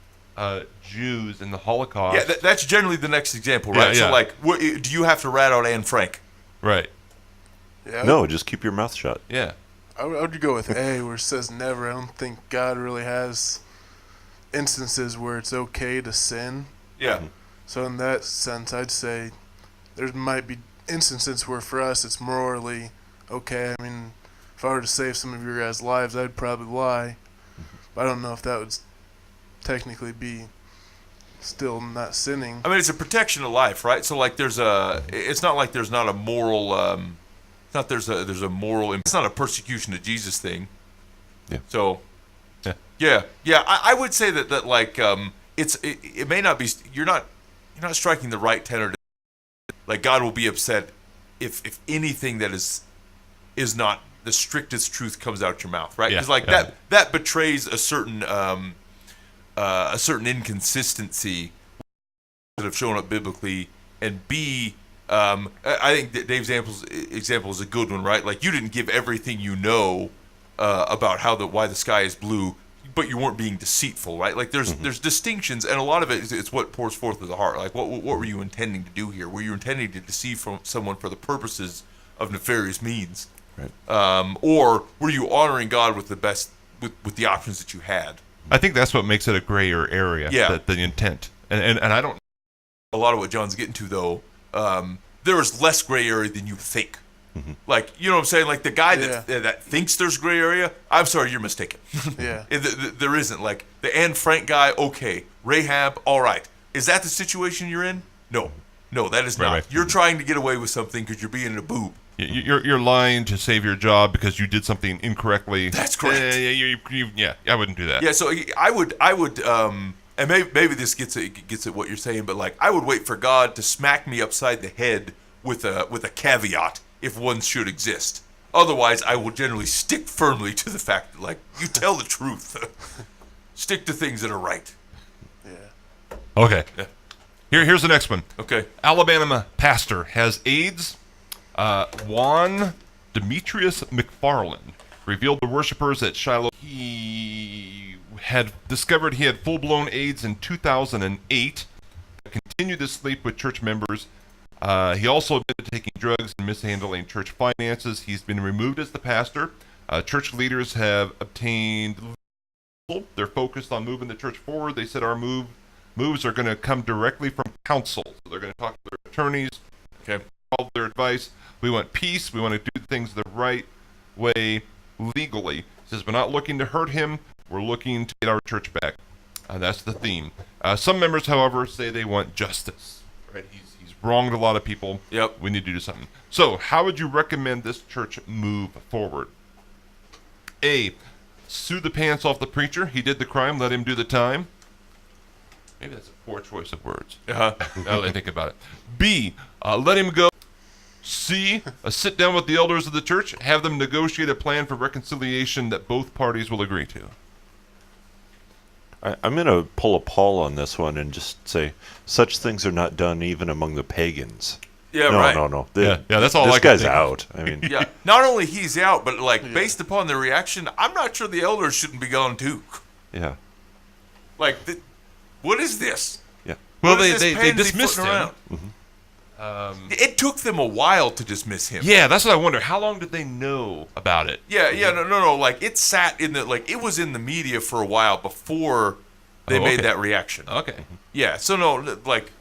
Jews in the Holocaust. Yeah, that's generally the next example, right? Yeah, yeah. So, like, do you have to rat out Anne Frank? Right. Yeah. No, just keep your mouth shut. Yeah. I would go with A, where it says never. I don't think God really has instances where it's okay to sin. Yeah. So in that sense, I'd say there might be instances where for us it's morally okay. I mean, if I were to save some of your guys' lives, I'd probably lie. But I don't know if that would technically be still not sinning. I mean, it's a protection of life, right? So, like, it's not like there's not a moral, there's a moral, it's not a persecution of Jesus thing. Yeah. So, Yeah. yeah. I would say that like, it may not be, you're not striking the right tenor. Like, God will be upset if anything that is not the strictest truth comes out your mouth, right? Because that betrays a certain inconsistency that have shown up biblically, and B, I think that Dave's example is a good one, right? Like, you didn't give everything you know about why the sky is blue, but you weren't being deceitful, right? Like, there's distinctions, and a lot of it it's what pours forth of the heart. Like, what were you intending to do here? Were you intending to deceive someone for the purposes of nefarious means, Right. or were you honoring God with with the options that you had? I think that's what makes it a grayer area. Yeah. The intent. And I don't. A lot of what John's getting to, though, there is less gray area than you think. Mm-hmm. Like, you know what I'm saying? Like, the guy that thinks there's gray area, I'm sorry, you're mistaken. Yeah. There isn't. Like, the Anne Frank guy, okay. Rahab, all right. Is that the situation you're in? No, that is not. Right. You're trying to get away with something because you're being a boob. You're lying to save your job because you did something incorrectly. That's correct. Yeah, I wouldn't do that. Yeah, so I would, and maybe this gets at what you're saying, but like, I would wait for God to smack me upside the head with a caveat if one should exist. Otherwise, I will generally stick firmly to the fact that, like, you tell the truth. Stick to things that are right. Yeah. Okay. Yeah. Here's the next one. Okay. Alabama pastor has AIDS. Juan Demetrius McFarland revealed to worshipers at Shiloh he had discovered he had full-blown AIDS in 2008. Continued to sleep with church members. He also admitted to taking drugs and mishandling church finances. He's been removed as the pastor. Church leaders have obtained. They're focused on moving the church forward. They said our moves are going to come directly from counsel. So they're going to talk to their attorneys. Okay. All their advice. We want peace. We want to do things the right way legally. He says we're not looking to hurt him. We're looking to get our church back. That's the theme. Some members, however, say they want justice. Right? He's wronged a lot of people. Yep. We need to do something. So, how would you recommend this church move forward? A, sue the pants off the preacher. He did the crime. Let him do the time. Maybe that's a poor choice of words. Uh-huh. Now that I think about it. B, let him go. C, sit down with the elders of the church, have them negotiate a plan for reconciliation that both parties will agree to. I'm going to pull a Paul on this one and just say, such things are not done even among the pagans. Yeah, no, right. no. Yeah, that's all This I can guy's think of. out. I mean, Yeah, not only he's out, but like based upon the reaction, I'm not sure the elders shouldn't be gone too. yeah. Like, what is this? Yeah. Well, What is they this pansy dismissed floating him. around? It took them a while to dismiss him. Yeah, that's what I wonder. How long did they know about it? Yeah, no. Like, it sat in the, like, it was in the media for a while before they made okay. that reaction. Okay. Yeah, so no, like,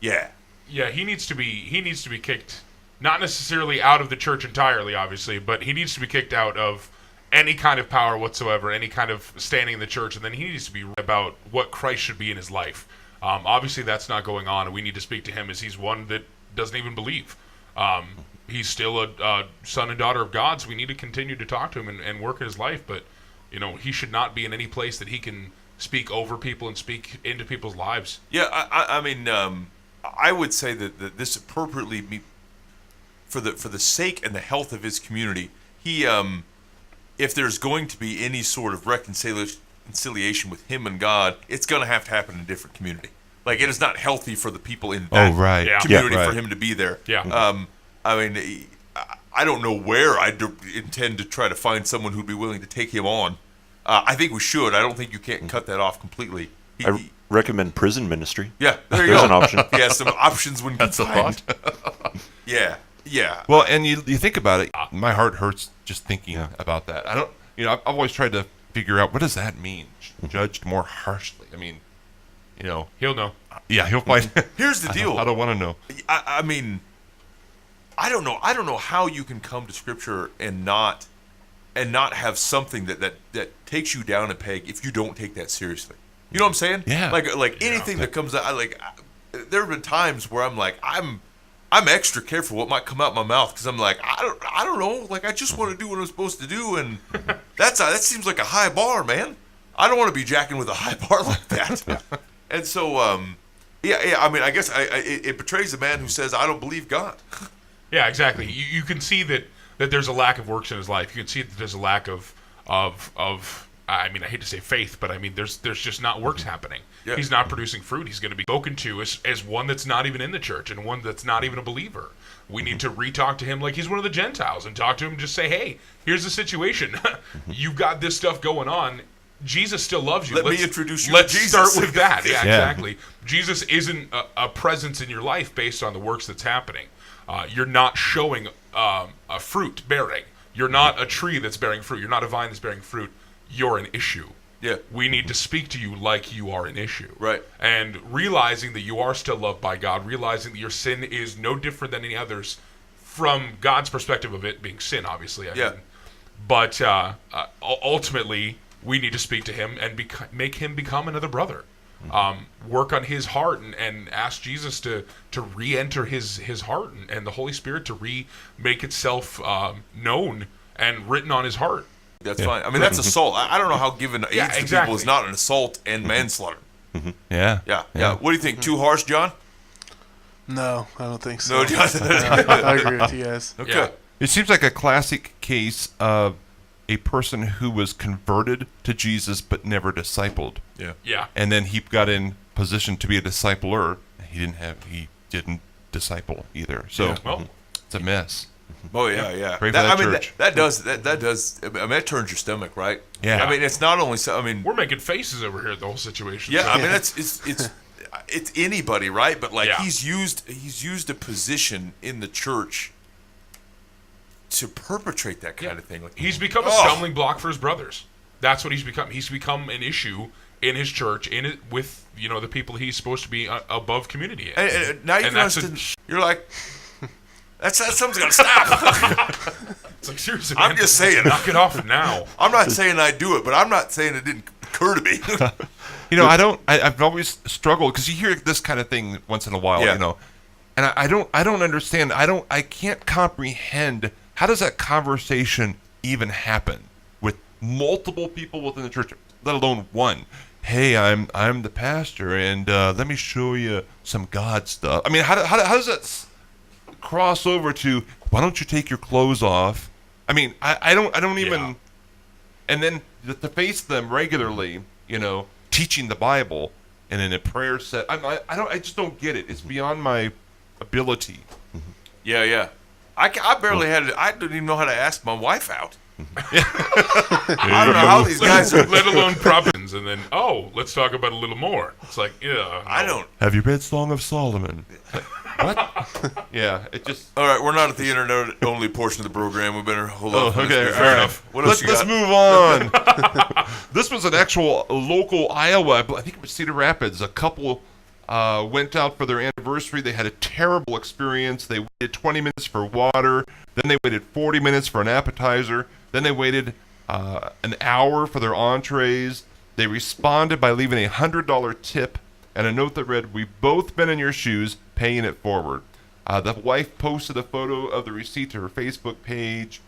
yeah. Yeah, he needs to be kicked, not necessarily out of the church entirely, obviously, but he needs to be kicked out of any kind of power whatsoever, any kind of standing in the church, and then he needs to be about what Christ should be in his life. Obviously, that's not going on, and we need to speak to him as he's one that doesn't even believe. He's still a son and daughter of God, so we need to continue to talk to him and work in his life, but he should not be in any place that he can speak over people and speak into people's lives. Yeah, I mean, I would say that this appropriately, for the sake and the health of his community, he, if there's going to be any sort of reconciliation with him and God, it's going to happen in a different community. Like, it is not healthy for the people in that right. Yeah. community Yeah, for right. him to be there. Yeah. I mean, I don't know where I intend to try to find someone who'd be willing to take him on. I think we should. I don't think you can't cut that off completely. I recommend prison ministry. Yeah, there you There's go. an option. Yeah, some options when That's a combined. thought. Yeah. Well, and you think about it, my heart hurts just thinking about that. I don't, I've always tried to figure out what does that mean? Judged more harshly. I mean, He'll know. yeah, he'll fight. Here's the deal. I don't want to know. I mean, I don't know. I don't know how you can come to Scripture and not have something that takes you down a peg if you don't take that seriously. You know what I'm saying? Yeah. Like anything that comes out, there have been times where I'm like, I'm extra careful what might come out my mouth because I'm like, I don't know. Like, I just want to do what I'm supposed to do, and that seems like a high bar, man. I don't want to be jacking with a high bar like that. And so, yeah. I mean, I guess it betrays a man who says, I don't believe God. Yeah, exactly. You can see that there's a lack of works in his life. You can see that there's a lack of I mean, I hate to say faith, but I mean, there's just not works happening. Yeah. He's not producing fruit. He's going to be spoken to as one that's not even in the church and one that's not even a believer. We need to re-talk to him like he's one of the Gentiles and talk to him and just say, hey, here's the situation. You've got this stuff going on. Jesus still loves you. Let me introduce you Let's to Jesus. start with that. Yeah, Yeah. exactly. Jesus isn't a presence in your life based on the works that's happening. You're not showing a fruit bearing. You're not a tree that's bearing fruit. You're not a vine that's bearing fruit. You're an issue. Yeah. We need to speak to you like you are an issue. Right. And realizing that you are still loved by God, realizing that your sin is no different than any others from God's perspective of it being sin, obviously. I mean. But ultimately, we need to speak to him and make him become another brother. Work on his heart and ask Jesus to re-enter his heart and the Holy Spirit to make itself known and written on his heart. That's fine. I mean, that's assault. I don't know how giving AIDS to people exactly. is not an assault and manslaughter. Yeah. Yeah. What do you think? Too harsh, John? No, I don't think so. No, John. I agree with you guys. Okay. Yeah. It seems like a classic case of a person who was converted to Jesus but never discipled. Yeah. And then he got in position to be a discipler. He didn't disciple either. So Well, it's a mess. Oh yeah. Pray for that I mean, church. that does. I mean, that turns your stomach, right? Yeah. I mean, it's not only. I mean, we're making faces over here at the whole situation. yeah. so- I mean, it's anybody, right? But like, Yeah. he's used a position in the church to perpetrate that kind of thing. Like, He's become a stumbling block for his brothers. That's what he's become. He's become an issue in his church, with the people he's supposed to be above community in. and now you And can that's understand. You're like, that's something's gonna stop. It's like, seriously, I'm man, just saying. knock it off now. I'm not saying I do it, but I'm not saying it didn't occur to me. I've always struggled because you hear this kind of thing once in a while, Yeah. and I don't understand. I can't comprehend how does that conversation even happen with multiple people within the church, let alone one. Hey, I'm the pastor, and let me show you some God stuff. I mean, how does that cross over to why don't you take your clothes off? I mean, I don't even. Yeah. And then to face them regularly, teaching the Bible and in a prayer set. I just don't get it. It's beyond my ability. Yeah. I barely I didn't even know how to ask my wife out. I don't know how these guys are. Let alone props, and then let's talk about a little more. It's like, yeah, no. I don't. Have you read Song of Solomon? What? Yeah, it just. All right, we're not at the internet only portion of the program. We better hold on. Okay, Fair all enough. right. What else Let's you move got? on. This was an actual local Iowa. I think it was Cedar Rapids. A couple went out for their anniversary. They had a terrible experience. They waited 20 minutes for water. Then they waited 40 minutes for an appetizer. Then they waited an hour for their entrees. They responded by leaving a $100 tip and a note that read, "We've both been in your shoes, paying it forward." The wife posted a photo of the receipt to her Facebook page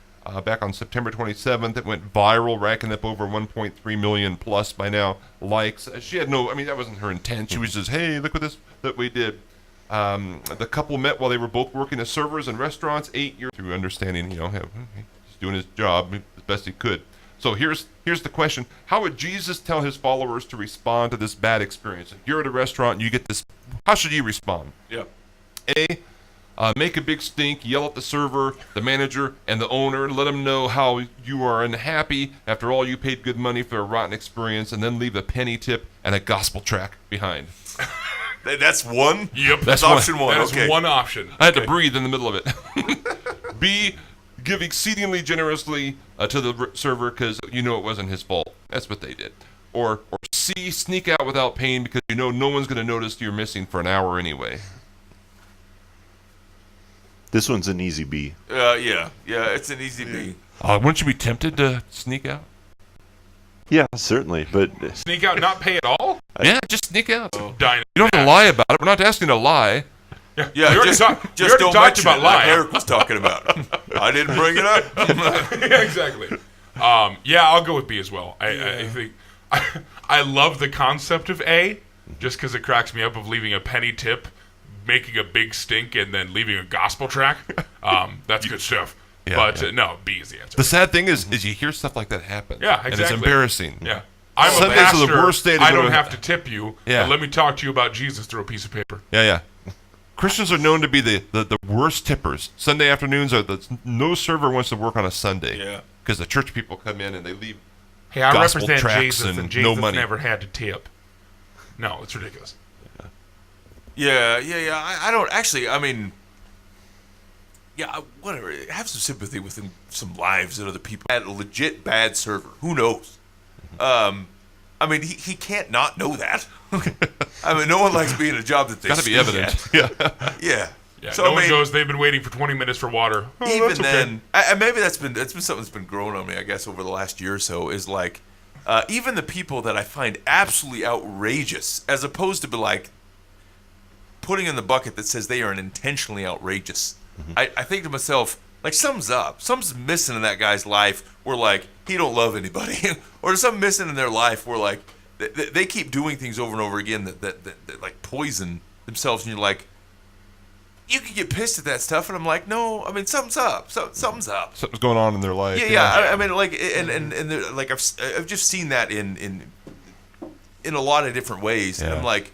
back on September 27th. It went viral, racking up over 1.3 million plus by now likes. She had that wasn't her intent. She was just, hey, look what that we did. The couple met while they were both working as servers in restaurants 8 years through understanding, he's doing his job as best he could. So here's the question. How would Jesus tell his followers to respond to this bad experience? If you're at a restaurant and you get this, how should you respond? Yeah. A, make a big stink, yell at the server, the manager, and the owner, let them know how you are unhappy. After all, you paid good money for a rotten experience, and then leave a penny tip and a gospel track behind. That's one? Yep. That's option one. That is Okay. one option. I had to breathe in the middle of it. B, give exceedingly generously to the server because it wasn't his fault. That's what they did. Or C, sneak out without paying because no one's going to notice you're missing for an hour anyway. This one's an easy B. Yeah, it's an easy B. Wouldn't you be tempted to sneak out? Yeah, certainly, but Sneak out, not pay at all? Yeah, just sneak out. Dine. You don't have to lie about it. We're not asking you to lie. Yeah, You already just talked don't mention about it like lying. Eric was talking about. I didn't bring it up. Yeah, exactly. I'll go with B as well. I think I love the concept of A, just because it cracks me up of leaving a penny tip, making a big stink, and then leaving a gospel track. That's good stuff. Yeah, But no, B is the answer. The sad thing is you hear stuff like that happen. Yeah, exactly. And it's embarrassing. Yeah. I'm Sundays a are pastor. the worst day to I go don't to- have to tip you. Yeah. But let me talk to you about Jesus through a piece of paper. Yeah. Christians are known to be the worst tippers. Sunday afternoons no server wants to work on a Sunday. Yeah. Because the church people come in and they leave. Hey, I Gospel represent tracts Jesus, and and no Jesus money. never had to tip. No, it's ridiculous. Yeah. I don't actually. I mean, yeah, whatever. Have some sympathy with some lives that other people had a legit bad server. Who knows? I mean, he can't not know that. I mean, no one likes being in a job that they Got to be stink evident. at. Yeah. Yeah. Yeah, So no I one mean, goes, they've been waiting for 20 minutes for water. Oh, even that's okay. then, and maybe that's been something that's been growing on me, I guess, over the last year or so. Is like, even the people that I find absolutely outrageous, as opposed to be like putting in the bucket that says they are intentionally outrageous. I think to myself, like, something's up. Something's missing in that guy's life where, like, he don't love anybody. Or there's something missing in their life where, like, they keep doing things over and over again that like, poison themselves. And you're like, you can get pissed at that stuff. And I'm like, no, I mean, something's up. Something's up. Something's going on in their life. Yeah. I mean, like, and like, I've just seen that in a lot of different ways. And Yeah. I'm like,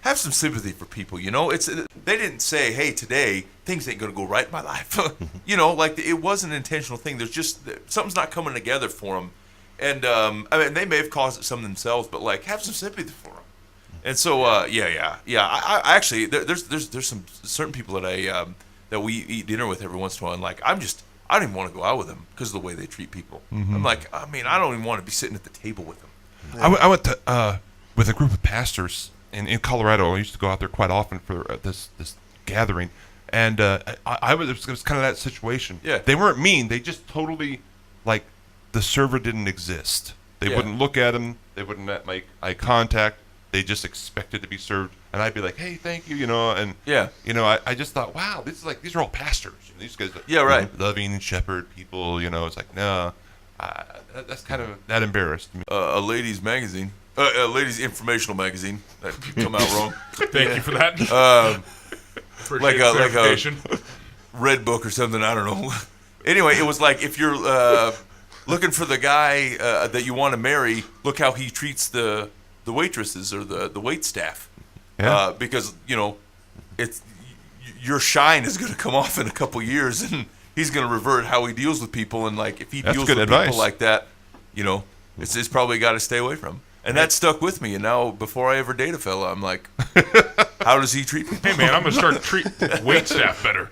have some sympathy for people, they didn't say, hey, today things ain't gonna go right in my life. Like, it was an intentional thing. There's just something's not coming together for them, and I mean, they may have caused it some themselves, but like, have some sympathy for them. And so I actually there's some certain people that that we eat dinner with every once in a while, and like, I don't even want to go out with them because of the way they treat people. I'm like, I mean, I don't even want to be sitting at the table with them. I went to with a group of pastors in Colorado. I used to go out there quite often for this gathering, and it was kind of that situation. Yeah. They weren't mean. They just totally, like, the server didn't exist. They Yeah. wouldn't look at him. They wouldn't make eye contact. They just expected to be served, and I'd be like, "Hey, thank you," and Yeah. I just thought, wow, these are all pastors. These guys, Yeah, right. loving shepherd people. It's like, no, that's kind of that embarrassed me. A ladies' magazine, a ladies' informational magazine that could come out wrong. Thank you for that. Appreciate like the a clarification. Red Book or something. I don't know. Anyway, it was like, if you're looking for the guy that you want to marry, look how he treats the waitresses or the wait staff. Yeah. Because it's your shine is going to come off in a couple years, and he's going to revert how he deals with people. And like if he That's deals good with advice. people like that, it's probably got to stay away from. And that stuck with me. And now before I ever date a fella, I'm like, how does he treat people? Hey man, I'm gonna start treat wait staff better.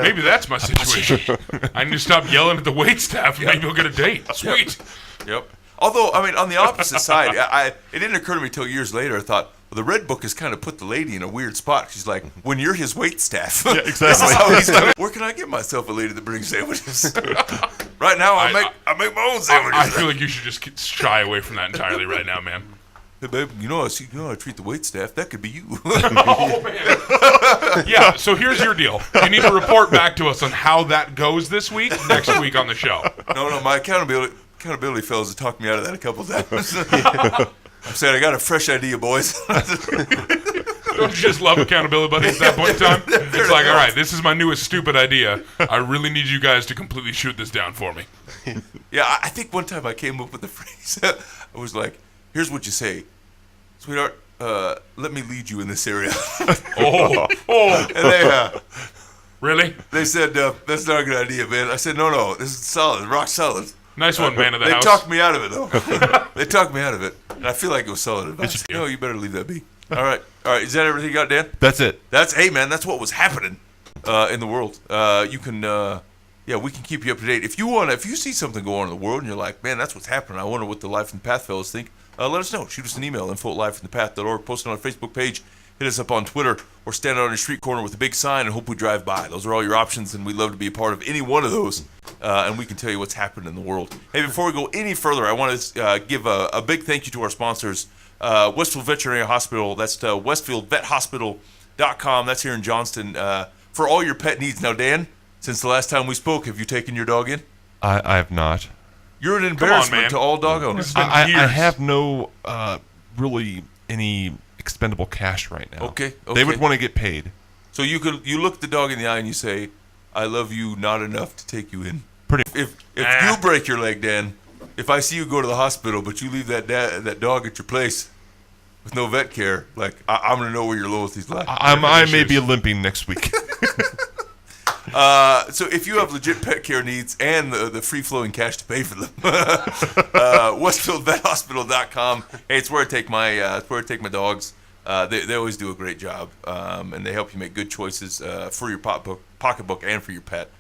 Maybe that's my situation. I need to stop yelling at the wait staff, and maybe we'll get a date. Sweet. Yep. Although, I mean, on the opposite side, it didn't occur to me till years later. I thought, well, the Red Book has kind of put the lady in a weird spot. She's like, when you're his wait staff, Yeah, exactly. this is how he's done it. Where can I get myself a lady that brings sandwiches? Right now, I make my own sandwiches. I feel like you should just shy away from that entirely right now, man. Hey, babe, I treat the wait staff. That could be you. Oh man. Yeah. So here's your deal. You need to report back to us on how that goes this week, next week on the show. No, my accountability fellows have talked me out of that a couple times. I'm saying I got a fresh idea, boys. Don't you just love accountability buddies at that point in time? It's like, all right, this is my newest stupid idea. I really need you guys to completely shoot this down for me. Yeah, I think one time I came up with the phrase. I was like, here's what you say. Sweetheart, let me lead you in this area. Oh. And Really? they said, that's not a good idea, man. I said, no, this is solid, rock solid. Nice one, man of the They house. talked me out of it, though. They talked me out of it. And I feel like it was solid advice. you. No, you better leave that be. All right. Is that everything you got, Dan? That's it. Hey, man, that's what was happening in the world. You can, we can keep you up to date. If you see something going on in the world and you're like, man, that's what's happening. I wonder what the Life in the Path fellows think. Let us know. Shoot us an email, info@lifeinthepath.org. Post it on our Facebook page. Hit us up on Twitter, or stand on a street corner with a big sign and hope we drive by. Those are all your options, and we'd love to be a part of any one of those, and we can tell you what's happening in the world. Hey, before we go any further, I want to give a big thank you to our sponsors, Westfield Veterinary Hospital. That's westfieldvethospital.com. That's here in Johnston. For all your pet needs. Now, Dan, since the last time we spoke, have you taken your dog in? I have not. You're an embarrassment man. to all dog owners. I years. have no really any expendable cash right now. Okay. They would want to get paid. So you look the dog in the eye and you say, I love you not enough to take you in. If you break your leg, Dan, if I see you go to the hospital, but you leave that dog at your place with no vet care, like I'm gonna know where your loyalties lie. I may be limping next week. So if you have legit pet care needs and the free-flowing cash to pay for them, WestfieldVetHospital.com. Hey, it's where I take my dogs. They always do a great job, and they help you make good choices for your pocketbook and for your pet.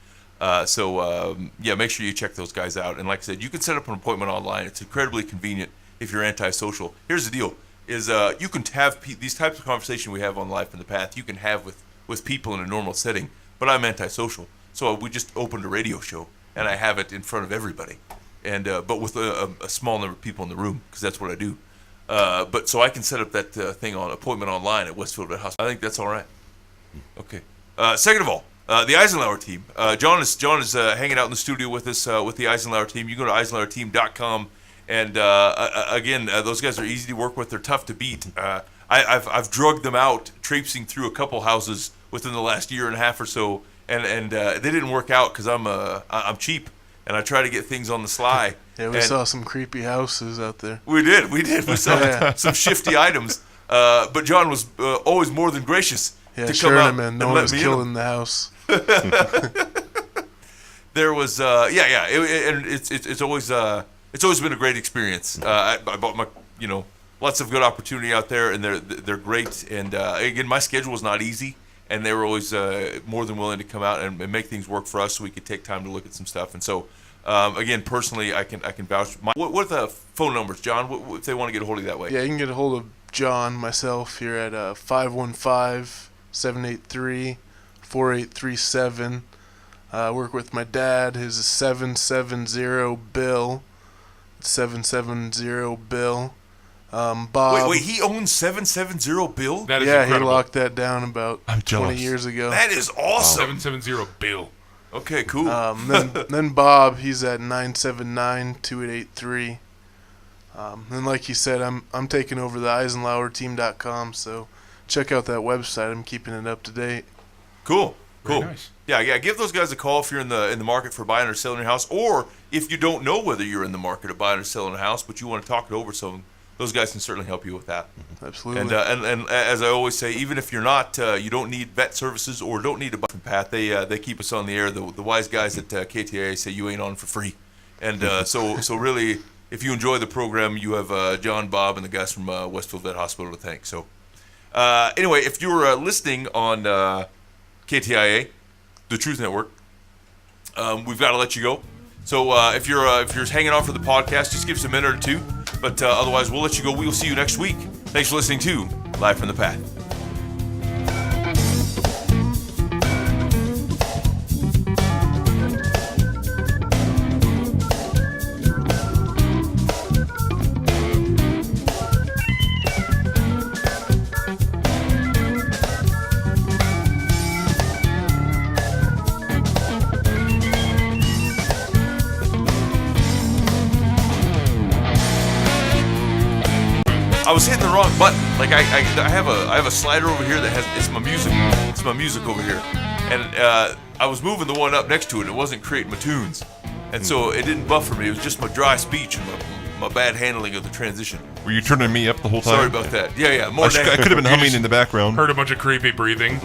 Make sure you check those guys out. And like I said, you can set up an appointment online. It's incredibly convenient if you're antisocial. Here's the deal: is you can have these types of conversation we have on Life in the Path. You can have with people in a normal setting. But I'm antisocial, so we just opened a radio show, and I have it in front of everybody, and but with a small number of people in the room, because that's what I do. But so I can set up that appointment online at Westfield Vet Hospital. I think that's all right. Okay. Second of all, the Eisenlauer Team. John is hanging out in the studio with us with the Eisenlauer Team. You go to eisenlauerteam.com, and again, those guys are easy to work with. They're tough to beat. I've drugged them out, traipsing through a couple houses within the last year and a half or so, and they didn't work out because I'm cheap and I try to get things on the sly. Yeah, we saw some creepy houses out there. We did. We saw some shifty items, but John was always more than gracious to come out man. No and one let was me killing the house. There was and it's always been a great experience. I bought my lots of good opportunity out there, and they're great. And again, my schedule was not easy. And they were always more than willing to come out and make things work for us, so we could take time to look at some stuff. And so, again, personally, I can vouch. What are the phone numbers, John? If they want to get a hold of you that way? Yeah, you can get a hold of John, myself, here at 515-783-4837. Work with my dad. His is 770-BILL. 770-BILL. Bob. Wait, he owns 770-BILL? That is yeah, incredible. he locked that down about 20 years ago. That is awesome. 770-BILL. Okay, cool. Then Bob, he's at 979-2883. And like he said, I'm taking over the EisenlauerTeam.com, so check out that website. I'm keeping it up to date. Cool. Very nice. Yeah. Give those guys a call if you're in the market for buying or selling your house, or if you don't know whether you're in the market of buying or selling a house, but you want to talk it over those guys can certainly help you with that. Absolutely. And as I always say, even if you're not, you don't need vet services or don't need a button path, they keep us on the air. The wise guys at KTIA say you ain't on for free. And so really, if you enjoy the program, you have John, Bob, and the guys from Westfield Vet Hospital to thank. So anyway, if you're listening on KTIA, the Truth Network, we've got to let you go. So if you're hanging on for the podcast, just give us a minute or two. But otherwise, we'll let you go. We'll see you next week. Thanks for listening to Live from the Path. I was hitting the wrong button. Like I have a slider over here that has it's my music over here, and I was moving the one up next to it. And it wasn't creating my tunes, and so it didn't buffer me. It was just my dry speech and my bad handling of the transition. Were you turning me up the whole time? Sorry about that. Yeah. More I could have been humming in the background. Heard a bunch of creepy breathing.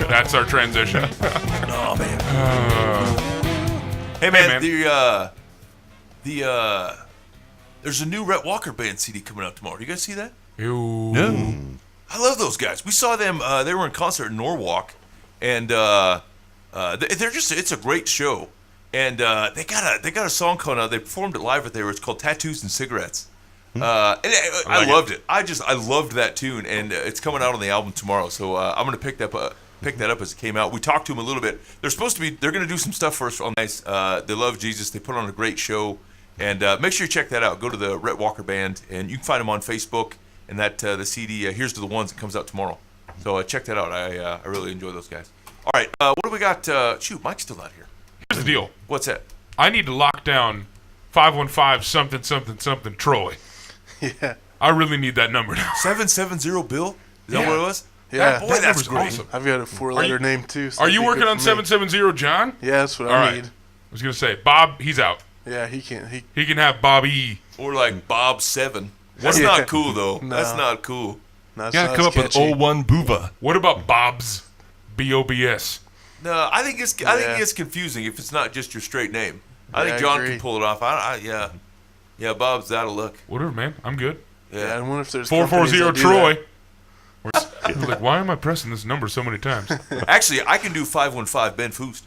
That's our transition. Oh man. Hey man, there's a new Rhett Walker Band CD coming out tomorrow. Do you guys see that? Ew. No. I love those guys. We saw them. They were in concert in Norwalk, and they're just—it's a great show. And they got a song coming out. They performed it live at there. It's called "Tattoos and Cigarettes." And I loved it. I loved that tune, and it's coming out on the album tomorrow. So I'm gonna pick that up as it came out. We talked to them a little bit. They're gonna do some stuff for us on nice. They love Jesus. They put on a great show. And make sure you check that out. Go to the Rhett Walker Band, and you can find them on Facebook. And that the CD, Here's to the Ones, that comes out tomorrow. So check that out. I really enjoy those guys. All right, what do we got? Shoot, Mike's still not here. Here's the deal. What's that? I need to lock down 515 something something something Troy. Yeah. I really need that number now. 770 Bill? Is that what it was? Yeah. Boy, that that's number's great. awesome. I've got a 4-letter name too. So Are that'd you be working good on for me. 770, John? Yeah, that's what All I right. need. I was gonna say Bob. He's out. Yeah, he can't. He can have Bob E. Or like Bob 7. That's Yeah. not cool, though. No. That's not cool. No, You gotta come up with 01 Buva. What about Bob's? BOBS. No, I think it gets confusing if it's not just your straight name. I Yeah, think I John agree. can pull it off. Yeah, Bob's out of luck. Whatever, man. I'm good. Yeah, I wonder if there's 440 companies that do Troy. that. I was like, why am I pressing this number so many times? Actually, I can do 515 Ben Foost.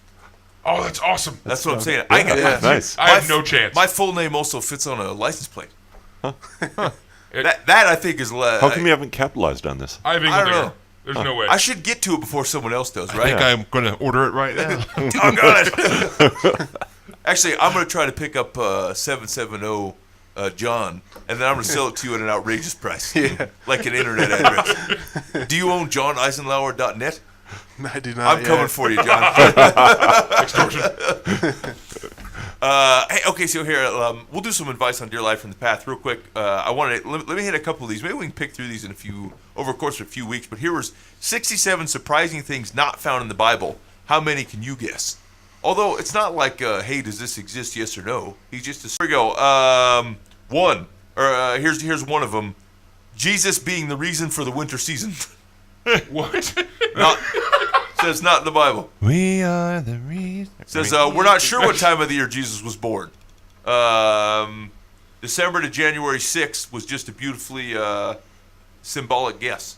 Oh, that's awesome. That's what I'm saying. Yeah. Nice. I have no chance. My full name also fits on a license plate. It- That I think is less. How come you haven't capitalized on this? I have I don't English. know. There's no way. I should get to it before someone else does, I right? think I'm going to order it right now. Doggone it. Actually, I'm going to try to pick up 770 John, and then I'm going to sell it to you at an outrageous price. Yeah. Like an internet address. Do you own JohnEisenlauer.net? I do not. I'm coming for you, John. Extortion. Hey, okay, so here we'll do some advice on Dear Life from the Path real quick. I wanted let me hit a couple of these. Maybe we can pick through these over the course of a few weeks. But here was 67 surprising things not found in the Bible. How many can you guess? Although it's not like, hey, does this exist? Yes or no. He's just here we go. One, or here's one of them. Jesus being the reason for the winter season. What? Says not in the Bible. We are the reason. Says we're not sure what time of the year Jesus was born. December to January 6th was just a beautifully symbolic guess.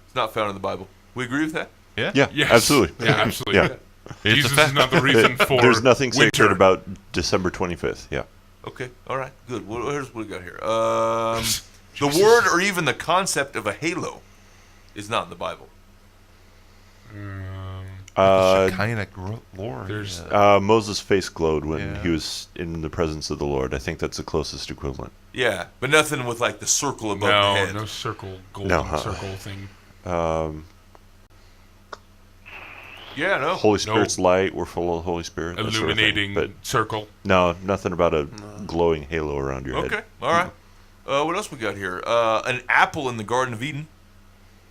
It's not found in the Bible. We agree with that? Yeah, Yes. absolutely. Yeah, absolutely. Yeah. It's Jesus a fact. is not the reason for There's nothing winter. sacred about December 25th. Yeah. Okay, all right, good. Here's what we got here. The word or even the concept of a halo is not in the Bible. Shekinah glory. There's Moses' face glowed when Yeah. he was in the presence of the Lord. I think that's the closest equivalent. Yeah, but nothing with like the circle above the head. no circle, golden No, circle thing. Yeah, no. Holy Spirit's light. We're full of the Holy Spirit. that sort of thing. Illuminating But circle. no, nothing about a glowing halo around your Okay, head. all right. What else we got here? An apple in the Garden of Eden.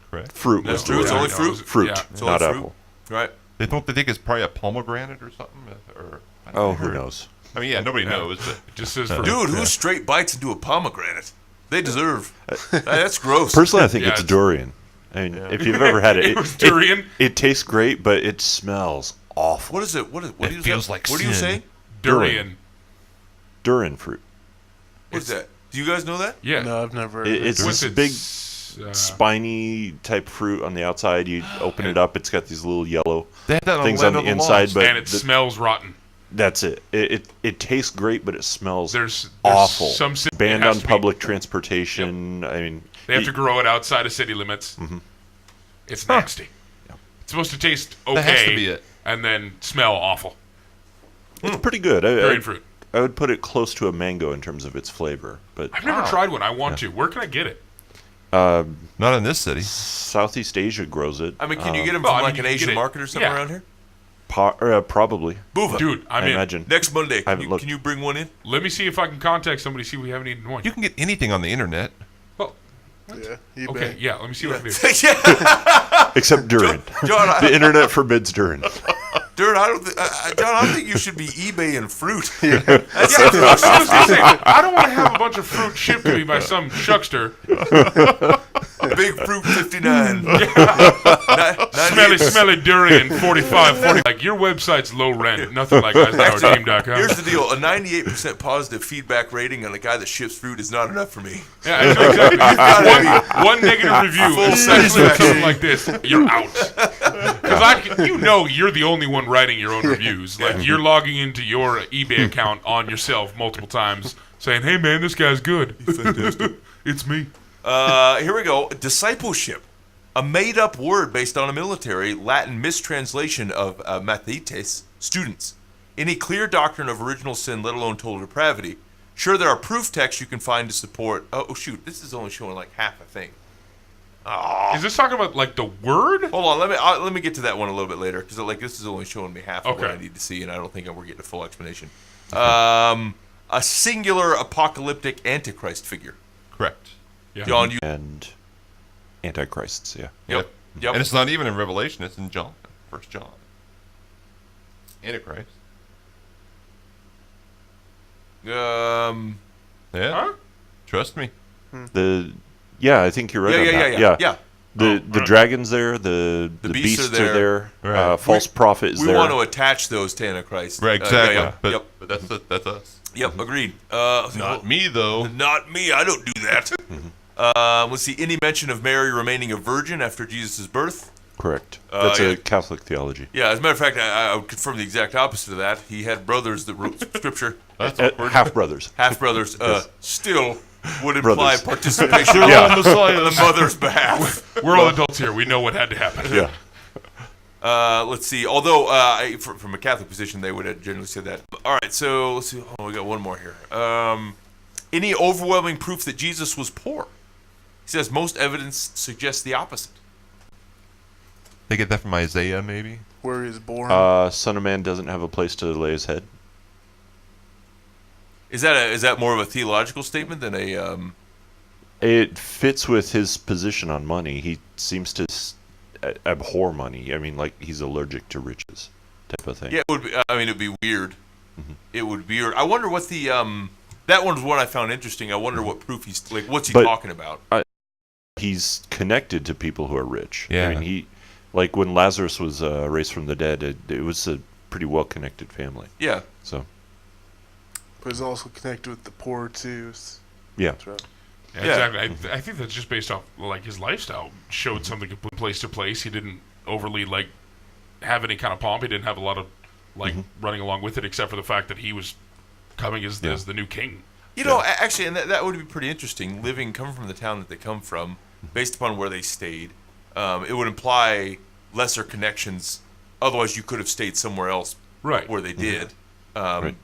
Correct. Fruit. That's was true. the It's word. only fruit. Fruit, Yeah. It's not only fruit. apple. Right. They think it's probably a pomegranate or something. Or Oh, who knows? I mean, yeah, nobody knows, but It just says for Dude, who straight bites into a pomegranate? They deserve. That's gross. Personally, I think Yeah, it's it's- durian. I mean, if you've ever had it, It was durian? It tastes great, but it smells awful. What is it? What It is feels that? like What do you sin. say? durian. Durian fruit. What's that? Do you guys know that? Yeah. No, I've never. It's What's this it? big Uh, spiny type fruit on the outside. You open it up, it's got these little yellow they had that on things Land on the of inside, Lost. but and it smells rotten. that's it. It tastes great, but it smells There's awful. some it Banned has on to be- public transportation. I mean, They have to grow it outside of city limits. It's nasty. It's supposed to taste okay, That has to be it. and then smell awful. it's pretty good. Durian fruit. I would put it close to a mango in terms of its flavor, but I've never tried one. I want to. Where can I get it? Not in this city. Southeast Asia grows it. I mean, can you get them well, from I like mean, an you can Asian get it- market or something yeah. around here? Probably. Buva. Dude, I'm I in. imagine. Next Monday. I haven't looked. Can you bring one in? Let me see if I can contact somebody, see if we haven't eaten one. You can get anything on the internet. Well, Yeah, eBay. okay, yeah, let me see what I can do. Yeah. Except durian. John, The internet forbids durian. John, I don't think you should be eBaying fruit. Yeah, I was gonna say, I don't want to have a bunch of fruit shipped to me by some shuckster. Big Fruit 59. Smelly durian 45. Like, your website's low rent. Nothing like EisenlauerTeam.com. Here's the deal: a 98% positive feedback rating on a guy that ships fruit is not enough for me. Yeah, exactly. One negative review, especially with something like this, you're out. Because you're the only one writing your own reviews. Like, you're logging into your eBay account on yourself multiple times, saying, "Hey, man, this guy's good." It's me. Here we go. Discipleship, a made-up word based on a military Latin mistranslation of mathetes, students. Any clear doctrine of original sin, let alone total depravity. Sure, there are proof texts you can find to support. Oh shoot, this is only showing like half a thing. Is this talking about, like, the word? Hold on, let me get to that one a little bit later because like this is only showing me half of what Okay. I need to see, and I don't think we're getting a full explanation. A singular apocalyptic antichrist figure. Correct. Yeah. John, you. And antichrists, yeah. Yep. Yep. And it's not even in Revelation. It's in John. 1 John. Antichrist. Yeah. Yeah. Trust me. Yeah, I think you're right on that. Yeah. The dragon's there, the beasts are there, Right. false prophet is We there. want to attach those to Antichrist. Right. Exactly. Yeah, But, yep. but that's us. Yep. Agreed. Not me though. Not me. I don't do that. Let's see. Any mention of Mary remaining a virgin after Jesus' birth? Correct. That's yeah. a Catholic theology. Yeah. As a matter of fact, I would confirm the exact opposite of that. He had brothers that wrote scripture. That's awkward. Half brothers. Half brothers. Still would imply Brothers. participation Yeah. on the mother's behalf. We're all adults here. We know what had to happen. Yeah. Let's see. Although from a Catholic position, they would have generally said that. All right. So let's see. Oh, we got one more here. Any overwhelming proof that Jesus was poor? He says most evidence suggests the opposite. They get that from Isaiah, maybe. Where he was born. Son of Man doesn't have a place to lay his head. Is that more of a theological statement than a? It fits with his position on money. He seems to abhor money. I mean, like he's allergic to riches, type of thing. Yeah, it would be. I mean, it'd be weird. It would be weird. I wonder what the That one's one I found interesting. I wonder what proof he's like. What's he But- talking about? He's connected to people who are rich. Yeah. I mean, like when Lazarus was raised from the dead, it was a pretty well connected family. Yeah. So But he's also connected with the poor too. yeah. So, Yeah, Yeah. exactly. I think that's just based off, like, his lifestyle showed something from place to place. He didn't overly, like, have any kind of pomp. He didn't have a lot of, like, running along with it, except for the fact that he was coming as the new king. You know, actually, and that would be pretty interesting. Coming from the town that they come from, based upon where they stayed, it would imply lesser connections. Otherwise, you could have stayed somewhere else, Right. where they did. Right. Or in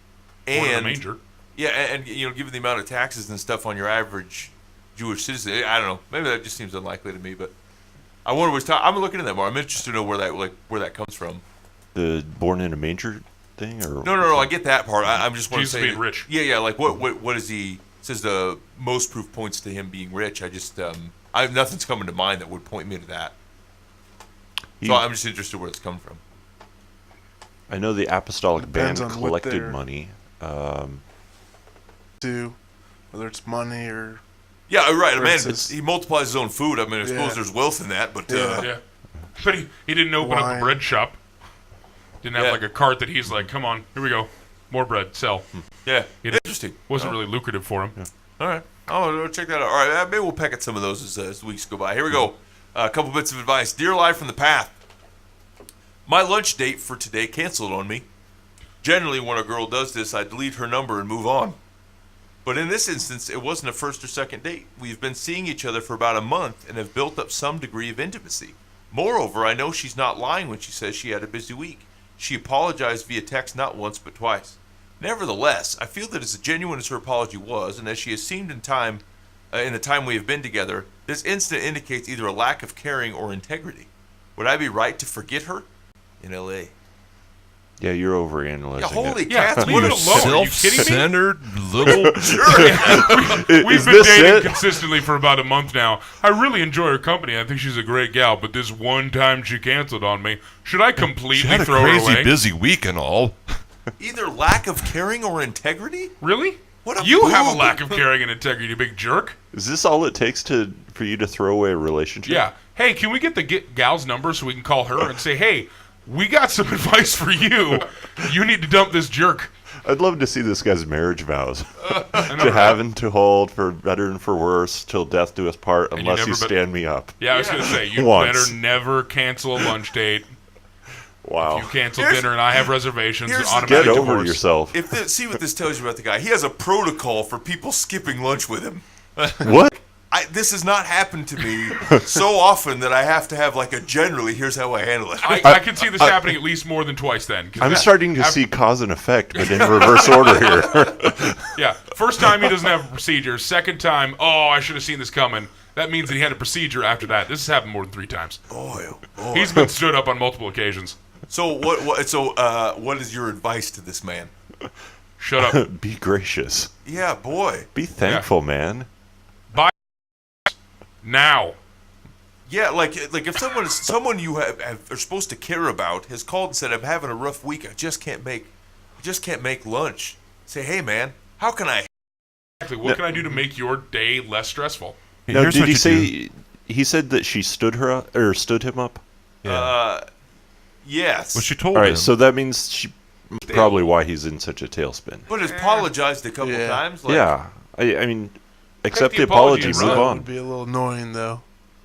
a And manger. yeah, and you know, given the amount of taxes and stuff on your average Jewish citizen, I don't know. Maybe that just seems unlikely to me, but I wonder what's. I'm looking at that more. I'm interested to know where that comes from. The born in a manger thing, or No. I get that part. I'm just want to Jesus say being that- rich. Yeah. Like what is he? Says the most proof points to him being rich. I just nothing's coming to mind that would point me to that. So I'm just interested where it's come from. I know the apostolic Depends band on what collected they're- money to whether it's money or Yeah, right. Or Man, it's his- he multiplies his own food. I mean, I suppose Yeah. there's wealth in that, but Yeah. Yeah. But he didn't open up a Wine. bread shop. Didn't have Yeah. like a cart that he's like, come on, here we go. More bread, sell. yeah, It interesting. wasn't really lucrative for him. All right. Oh, check that out. All right, maybe we'll peck at some of those as weeks go by. Here we go. A couple bits of advice. Dear Live from the Path. My lunch date for today canceled on me. Generally, when a girl does this, I delete her number and move on. But in this instance, it wasn't a first or second date. We've been seeing each other for about a month and have built up some degree of intimacy. Moreover, I know she's not lying when she says she had a busy week. She apologized via text not once but twice. Nevertheless, I feel that as genuine as her apology was, and as she has seemed in the time we have been together, this incident indicates either a lack of caring or integrity. Would I be right to forget her? In L.A. Yeah, you're overanalyzing Yeah, holy it. Yeah, cats! leave What it a alone. Are you kidding me? Self-centered little. We've Is been this dating it? consistently for about a month now. I really enjoy her company. I think she's a great gal, but this one time she canceled on me. Should I completely She had a throw her crazy away? busy week and all. Either lack of caring or integrity? Really? What a You have a boob. lack of caring and integrity, you big jerk. Is this all it takes for you to throw away a relationship? Yeah. Hey, can we get the gal's number so we can call her and say, hey, we got some advice for you. You need to dump this jerk. I'd love to see this guy's marriage vows. I know, To right? have and to hold, for better and for worse, till death do us part, you unless never you bet- stand me up. Yeah, I was going to say, you Once. better never cancel a lunch date. Wow. You cancel Here's- dinner and I have reservations. here's the- Automatic Get over divorce. yourself. See what this tells you about the guy. He has a protocol for people skipping lunch with him. What? This has not happened to me so often that I have to have like a generally, here's how I handle it. I can see this happening at least more than twice then. 'cause I'm that- starting to see cause and effect, but in reverse order here. Yeah, first time he doesn't have a procedure. Second time, oh, I should have seen this coming. That means that he had a procedure after that. This has happened more than 3 times. Boy. He's been stood up on multiple occasions. So what is your advice to this man? Shut up. Be gracious. Yeah, boy. Be thankful, man. Now. Yeah, like if someone you are supposed to care about has called and said, I'm having a rough week, I just can't make lunch. Say, hey man, how can I? Exactly. What can I do to make your day less stressful? Now, Here's did what he you say? He said that she stood him up. Yes. What she told All him. right, so that means she probably why he's in such a tailspin. But has apologized a couple Yeah. times. Like, Yeah, I mean, accept the the apology apology, and move run. That on. would be a little annoying though.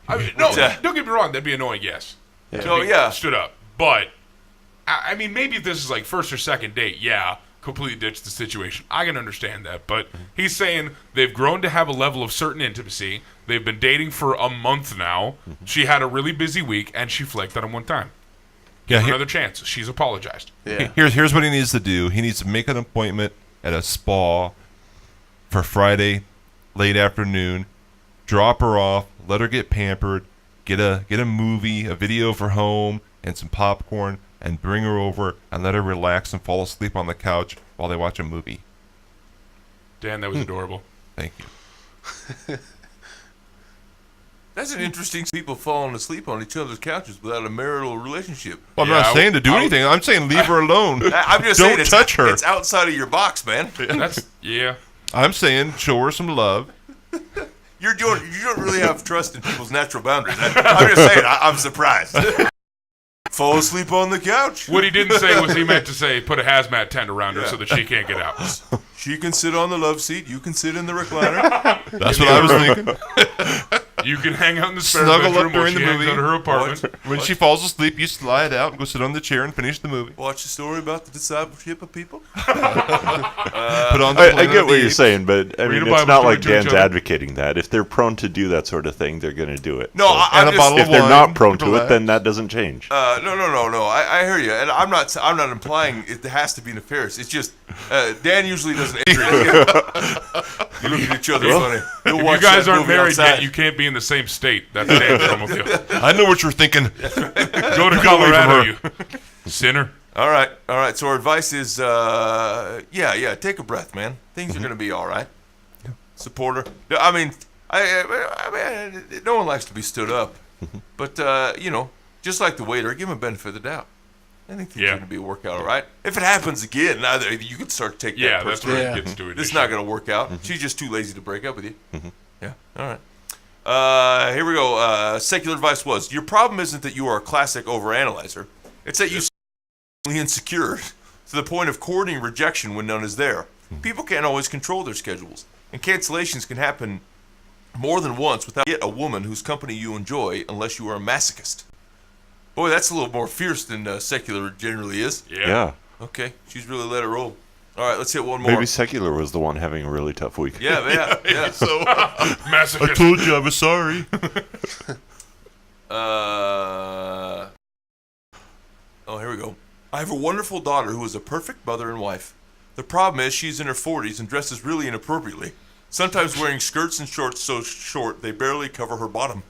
I mean, no, Yeah. don't get me wrong. That'd be annoying, yes. So yeah. Stood up. But, I mean, maybe if this is like first or second date, yeah, completely ditch the situation. I can understand that. But he's saying they've grown to have a level of certain intimacy. They've been dating for a month now. She had a really busy week, and she flaked on him one time. yeah, Give her another chance. She's apologized. Yeah. here's what he needs to do. He needs to make an appointment at a spa for Friday, late afternoon. Drop her off. Let her get pampered. Get a movie, a video for home, and some popcorn, and bring her over and let her relax and fall asleep on the couch while they watch a movie. Dan, that was adorable. Thank you. That's an interesting. People falling asleep on each other's couches without a marital relationship. Well, I'm Yeah, not saying to do I- anything. I'm saying leave her alone. I'm just Don't saying, touch her. It's outside of your box, man. That's, yeah. I'm saying show her some love. You don't really have trust in people's natural boundaries. I'm just saying. I'm surprised. Fall asleep on the couch. What he didn't say was he meant to say put a hazmat tent around her so that she can't get out. She can sit on the love seat. You can sit in the recliner. That's what I was thinking. You can hang out in the spare Snuggle up bedroom while during she the hangs movie. out of her apartment. When she falls asleep, you slide out and go sit on the chair and finish the movie. Watch a story about the discipleship of people. Put on the I Planet get of what the you're Apes. saying, but I Read mean, a it's Bible not story like to each Dan's other. advocating that. If they're prone to do that sort of thing, they're going to do it. No, So I'm And a just, bottle if of they're wine not prone to relax. it, then that doesn't change. no. I hear you, and I'm not implying it has to be nefarious. It's just Dan usually doesn't enter it. You look at each other funny. You'll If watch you guys that aren't movie married outside. yet, you can't be in the same state. That's Dan's problem with you. I know what you're thinking. Go to Colorado, you sinner. All right. So our advice is, take a breath, man. Things are gonna be all right. Support her. I mean, no one likes to be stood up, but just like the waiter, give him a benefit of the doubt. I think things are going to be work out all right. If it happens again, you can start to take that Yeah, that's personally. where it gets to it. This is not going to work out. She's just too lazy to break up with you. Yeah, all right. Here we go. Secular advice was, your problem isn't that you are a classic overanalyzer. It's that you're insecure to the point of courting rejection when none is there. People can't always control their schedules, and cancellations can happen more than once without yet a woman whose company you enjoy unless you are a masochist. Boy, that's a little more fierce than secular generally is. Yeah. Okay, she's really let it roll. All right, let's hit one more. Maybe secular was the one having a really tough week. Yeah. So Masochist. told you I was sorry. Here we go. I have a wonderful daughter who is a perfect mother and wife. The problem is she's in her 40s and dresses really inappropriately, sometimes wearing skirts and shorts so short they barely cover her bottom.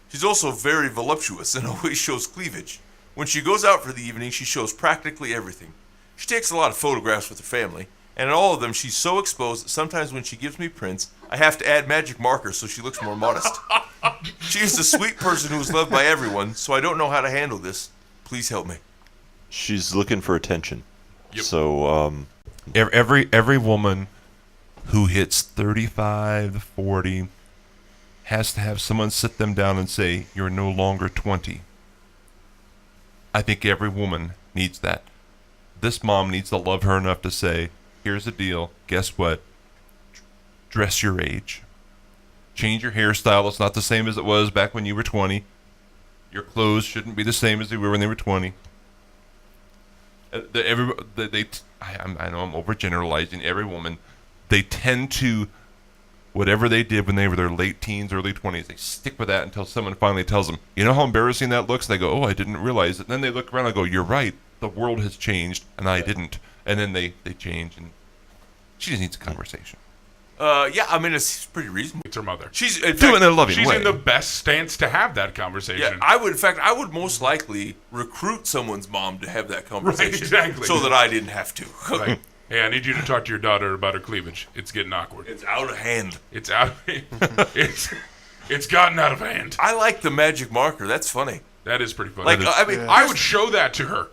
She's also very voluptuous and always shows cleavage. When she goes out for the evening, she shows practically everything. She takes a lot of photographs with her family, and in all of them she's so exposed that sometimes when she gives me prints, I have to add magic markers so she looks more modest. She is a sweet person who is loved by everyone, so I don't know how to handle this. Please help me. She's looking for attention. Yep. So, Every woman who hits 35 to 40 has to have someone sit them down and say, you're no longer 20. I think every woman needs that. This mom needs to love her enough to say, here's the deal. Guess what? Dress your age. Change your hairstyle. It's not the same as it was back when you were 20. Your clothes shouldn't be the same as they were when they were 20. I know I'm overgeneralizing. Every woman, they tend to, whatever they did when they were their late teens, early 20s, they stick with that until someone finally tells them, you know how embarrassing that looks? They go, oh, I didn't realize it. And then they look around and go, you're right. The world has changed, and I didn't. And then they change, and she just needs a conversation. I mean, it's pretty reasonable. It's her mother. She's Do it in a loving She's way. in the best stance to have that conversation. Yeah, I would most likely recruit someone's mom to have that conversation. Right, exactly. So that I didn't have to. Like, hey, I need you to talk to your daughter about her cleavage. It's getting awkward. It's out of hand. It's out. It's gotten out of hand. I like the magic marker. That's funny. That is pretty funny. Like, I mean, I would show that to her.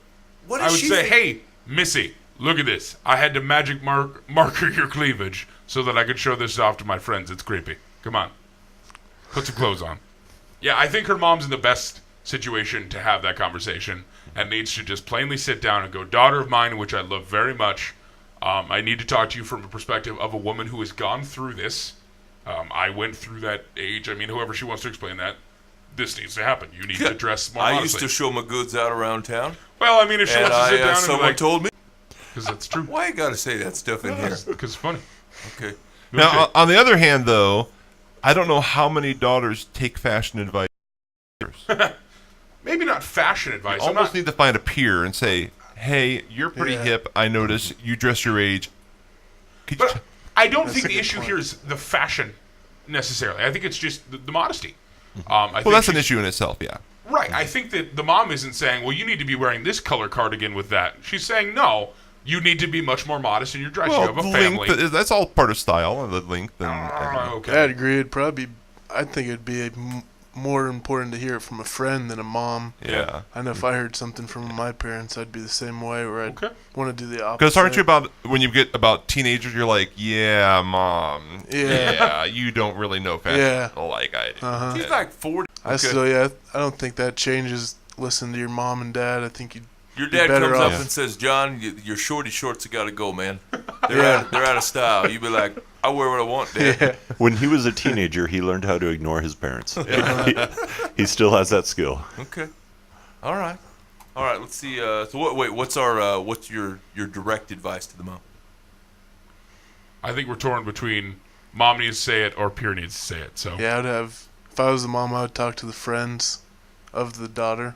what I is would she say, think- hey, Missy, look at this. I had to magic marker your cleavage so that I could show this off to my friends. It's creepy. Come on. Put some clothes on. Yeah, I think her mom's in the best situation to have that conversation and needs to just plainly sit down and go, daughter of mine, which I love very much, I need to talk to you from a perspective of a woman who has gone through this. I went through that age. I mean, whoever she wants to explain that, this needs to happen. You need to dress more I modestly. used to show my goods out around town. Well, I mean, if she And wants to sit down and be someone like, told me, because that's true. why you gotta say that stuff in here? Because it's funny. Okay. Now, on the other hand, though, I don't know how many daughters take fashion advice. Maybe not fashion advice. You I'm almost not, need to find a peer and say, hey, you're pretty Yeah. hip. I notice you dress your age. Could you but I don't think a the good issue point. here is the fashion necessarily. I think it's just the modesty. well, that's an issue in itself, yeah. Right. I think that the mom isn't saying, well, you need to be wearing this color cardigan with that. She's saying, no, you need to be much more modest in your dress. Well, you have a the family. length, that's all part of style, and the length. Okay. I'd agree. I think it'd be more important to hear it from a friend than a mom. Yeah. I know if I heard something from my parents, I'd be the same way, where I'd Okay. want to do the opposite. Because aren't you about, when you get about teenagers, you're like, yeah, mom. Yeah. You don't really know fashion Yeah. like I do. Uh-huh. She's like 40. I still, I don't think that changes. Listen to your mom and dad. I think Your dad better comes up off. and says, "John, your shorty shorts have got to go, man. Yeah. They're out of style." You be like, "I wear what I want, Dad." Yeah. when he was a teenager, he learned how to ignore his parents. He still has that skill. Okay. All right. Let's see. What's your direct advice to the mom? I think we're torn between mom needs to say it or peer needs to say it. So Yeah, if I was the mom, I would talk to the friends of the daughter.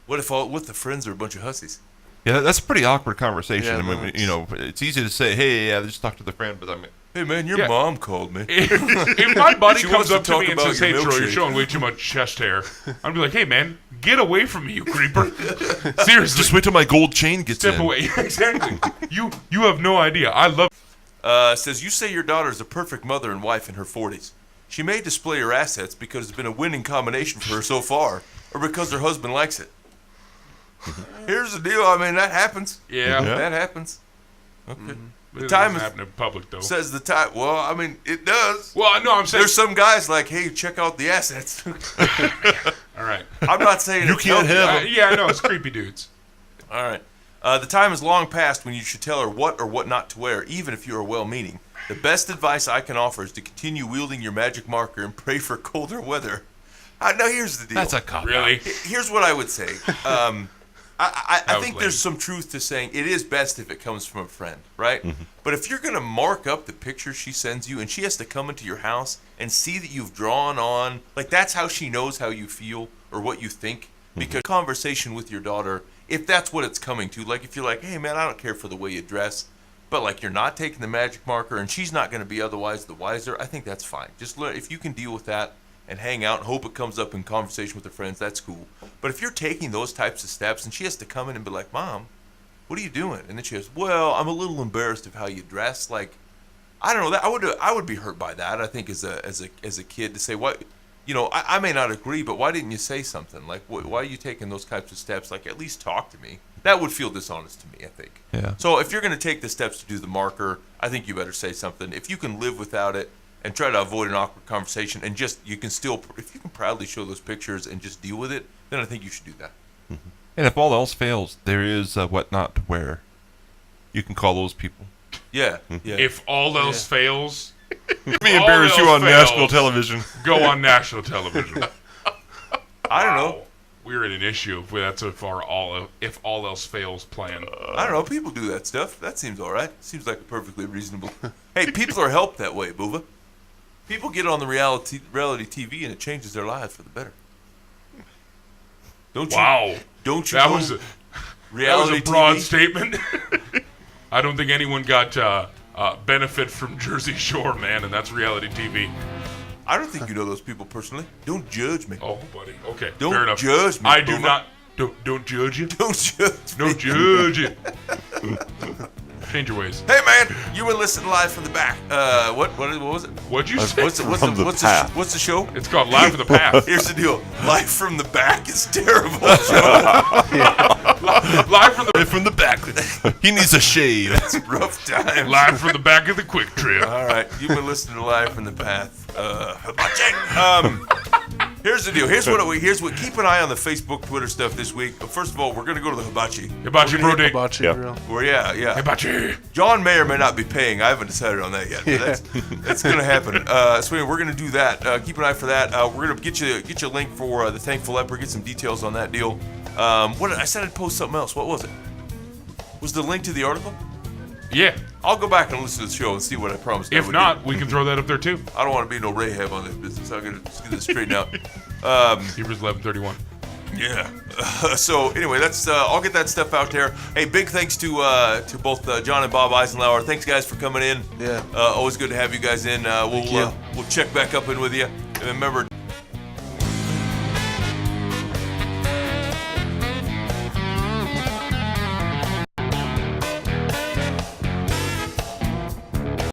What if the friends are a bunch of hussies? Yeah, that's a pretty awkward conversation. Yeah, I mean, no, you know, it's easy to say, hey, yeah, just talk to the friend, but I mean, Hey man, your Yeah. mom called me. if my buddy She comes wants to up to talk me and about says, "Hey, your Troy, you're milkshake." showing way too much chest hair," I'd be like, "Hey, man, get away from me, you creeper! Seriously, just wait till my gold chain gets step in. away." Exactly. You have no idea. I love. Says, you say your daughter is a perfect mother and wife in her 40s. She may display her assets because it's been a winning combination for her so far, or because her husband likes it. Here's the deal. I mean, that happens. Yeah. That happens. Okay. The time time is- happen in public though. Says the time. Well, I mean, it does. Well, no, I'm saying. There's some guys like, hey, check out the assets. All right. I'm not saying You it's can't healthy. have 'em. Yeah, I know it's creepy dudes. All right. The time is long past when you should tell her what or what not to wear, even if you are well-meaning. The best advice I can offer is to continue wielding your magic marker and pray for colder weather. Now, here's the deal. That's a cop. Really? Here's what I would say. I was think lame. there's some truth to saying it is best if it comes from a friend, right? But if you're going to mark up the picture she sends you and she has to come into your house and see that you've drawn on, like that's how she knows how you feel or what you think. Because conversation with your daughter, if that's what it's coming to, like if you're like, hey man, I don't care for the way you dress, but like you're not taking the magic marker and she's not going to be otherwise the wiser, I think that's fine. Just learn, if you can deal with that and hang out and hope it comes up in conversation with her friends, that's cool. But if you're taking those types of steps and she has to come in and be like, Mom, what are you doing? And then she goes, well, I'm a little embarrassed of how you dress. Like, I don't know, that I would be hurt by that, I think, as a kid, to say, what, you know, I may not agree, but why didn't you say something? Like, why are you taking those types of steps? Like, at least talk to me. That would feel dishonest to me, I think. Yeah. So if you're going to take the steps to do the marker, I think you better say something. If you can live without it and try to avoid an awkward conversation and just, you can still, if you can proudly show those pictures and just deal with it, then I think you should do that. And if all else fails, there is what not to wear. You can call those people. Yeah. Yeah. If all else fails, Let me All embarrass you else on national fails. television. go on national television. I don't know. We're in an issue if that's if all else fails plan. I don't know. People do that stuff. That seems all right. Seems like a perfectly reasonable. Hey, people are helped that way, Boova. People get on the reality TV and it changes their lives for the better. Don't you? Wow, Don't you? that know was a reality broad TV? statement. I don't think anyone got benefit from Jersey Shore, man, and that's reality TV. I don't think you know those people personally. Don't judge me. Oh, buddy. Okay, Don't fair enough. judge me, I do Boomer. not. Don't judge you. Don't judge me. No judge it. Change your ways. Hey man, you were listening live from the back. What was it? What'd you say? What's From the path. what's the show? It's called Live from the Path. Here's the deal. Live from the back is terrible. Live from the From the back. He needs a shave. It's a rough time. live from the back of the Quick Trip. All right, you've been listening to Live from the Path. Here's the deal. Here's what. Keep an eye on the Facebook, Twitter stuff this week. But first of all, we're gonna go to the hibachi. Hibachi Bro Dick. Hibachi Yeah. grill. Where yeah. Hibachi. John may or may not be paying. I haven't decided on that yet. But that's gonna happen. So anyway, we're gonna do that. Keep an eye for that. We're gonna get you a link for the Thankful Leper. Get some details on that deal. I said I'd post something else. What was it? Was the link to the article? Yeah. I'll go back and listen to the show and see what I promised. I If would not, we can throw that up there too. do. I don't want to be no Rahab on this business. I'm gonna just get this straightened out. Hebrews 11:31. Yeah. So anyway, that's I'll get that stuff out there. Hey, big thanks to both John and Bob Eisenlauer. Thanks guys for coming in. Yeah. Always good to have you guys in. We'll check back up in with you. And remember,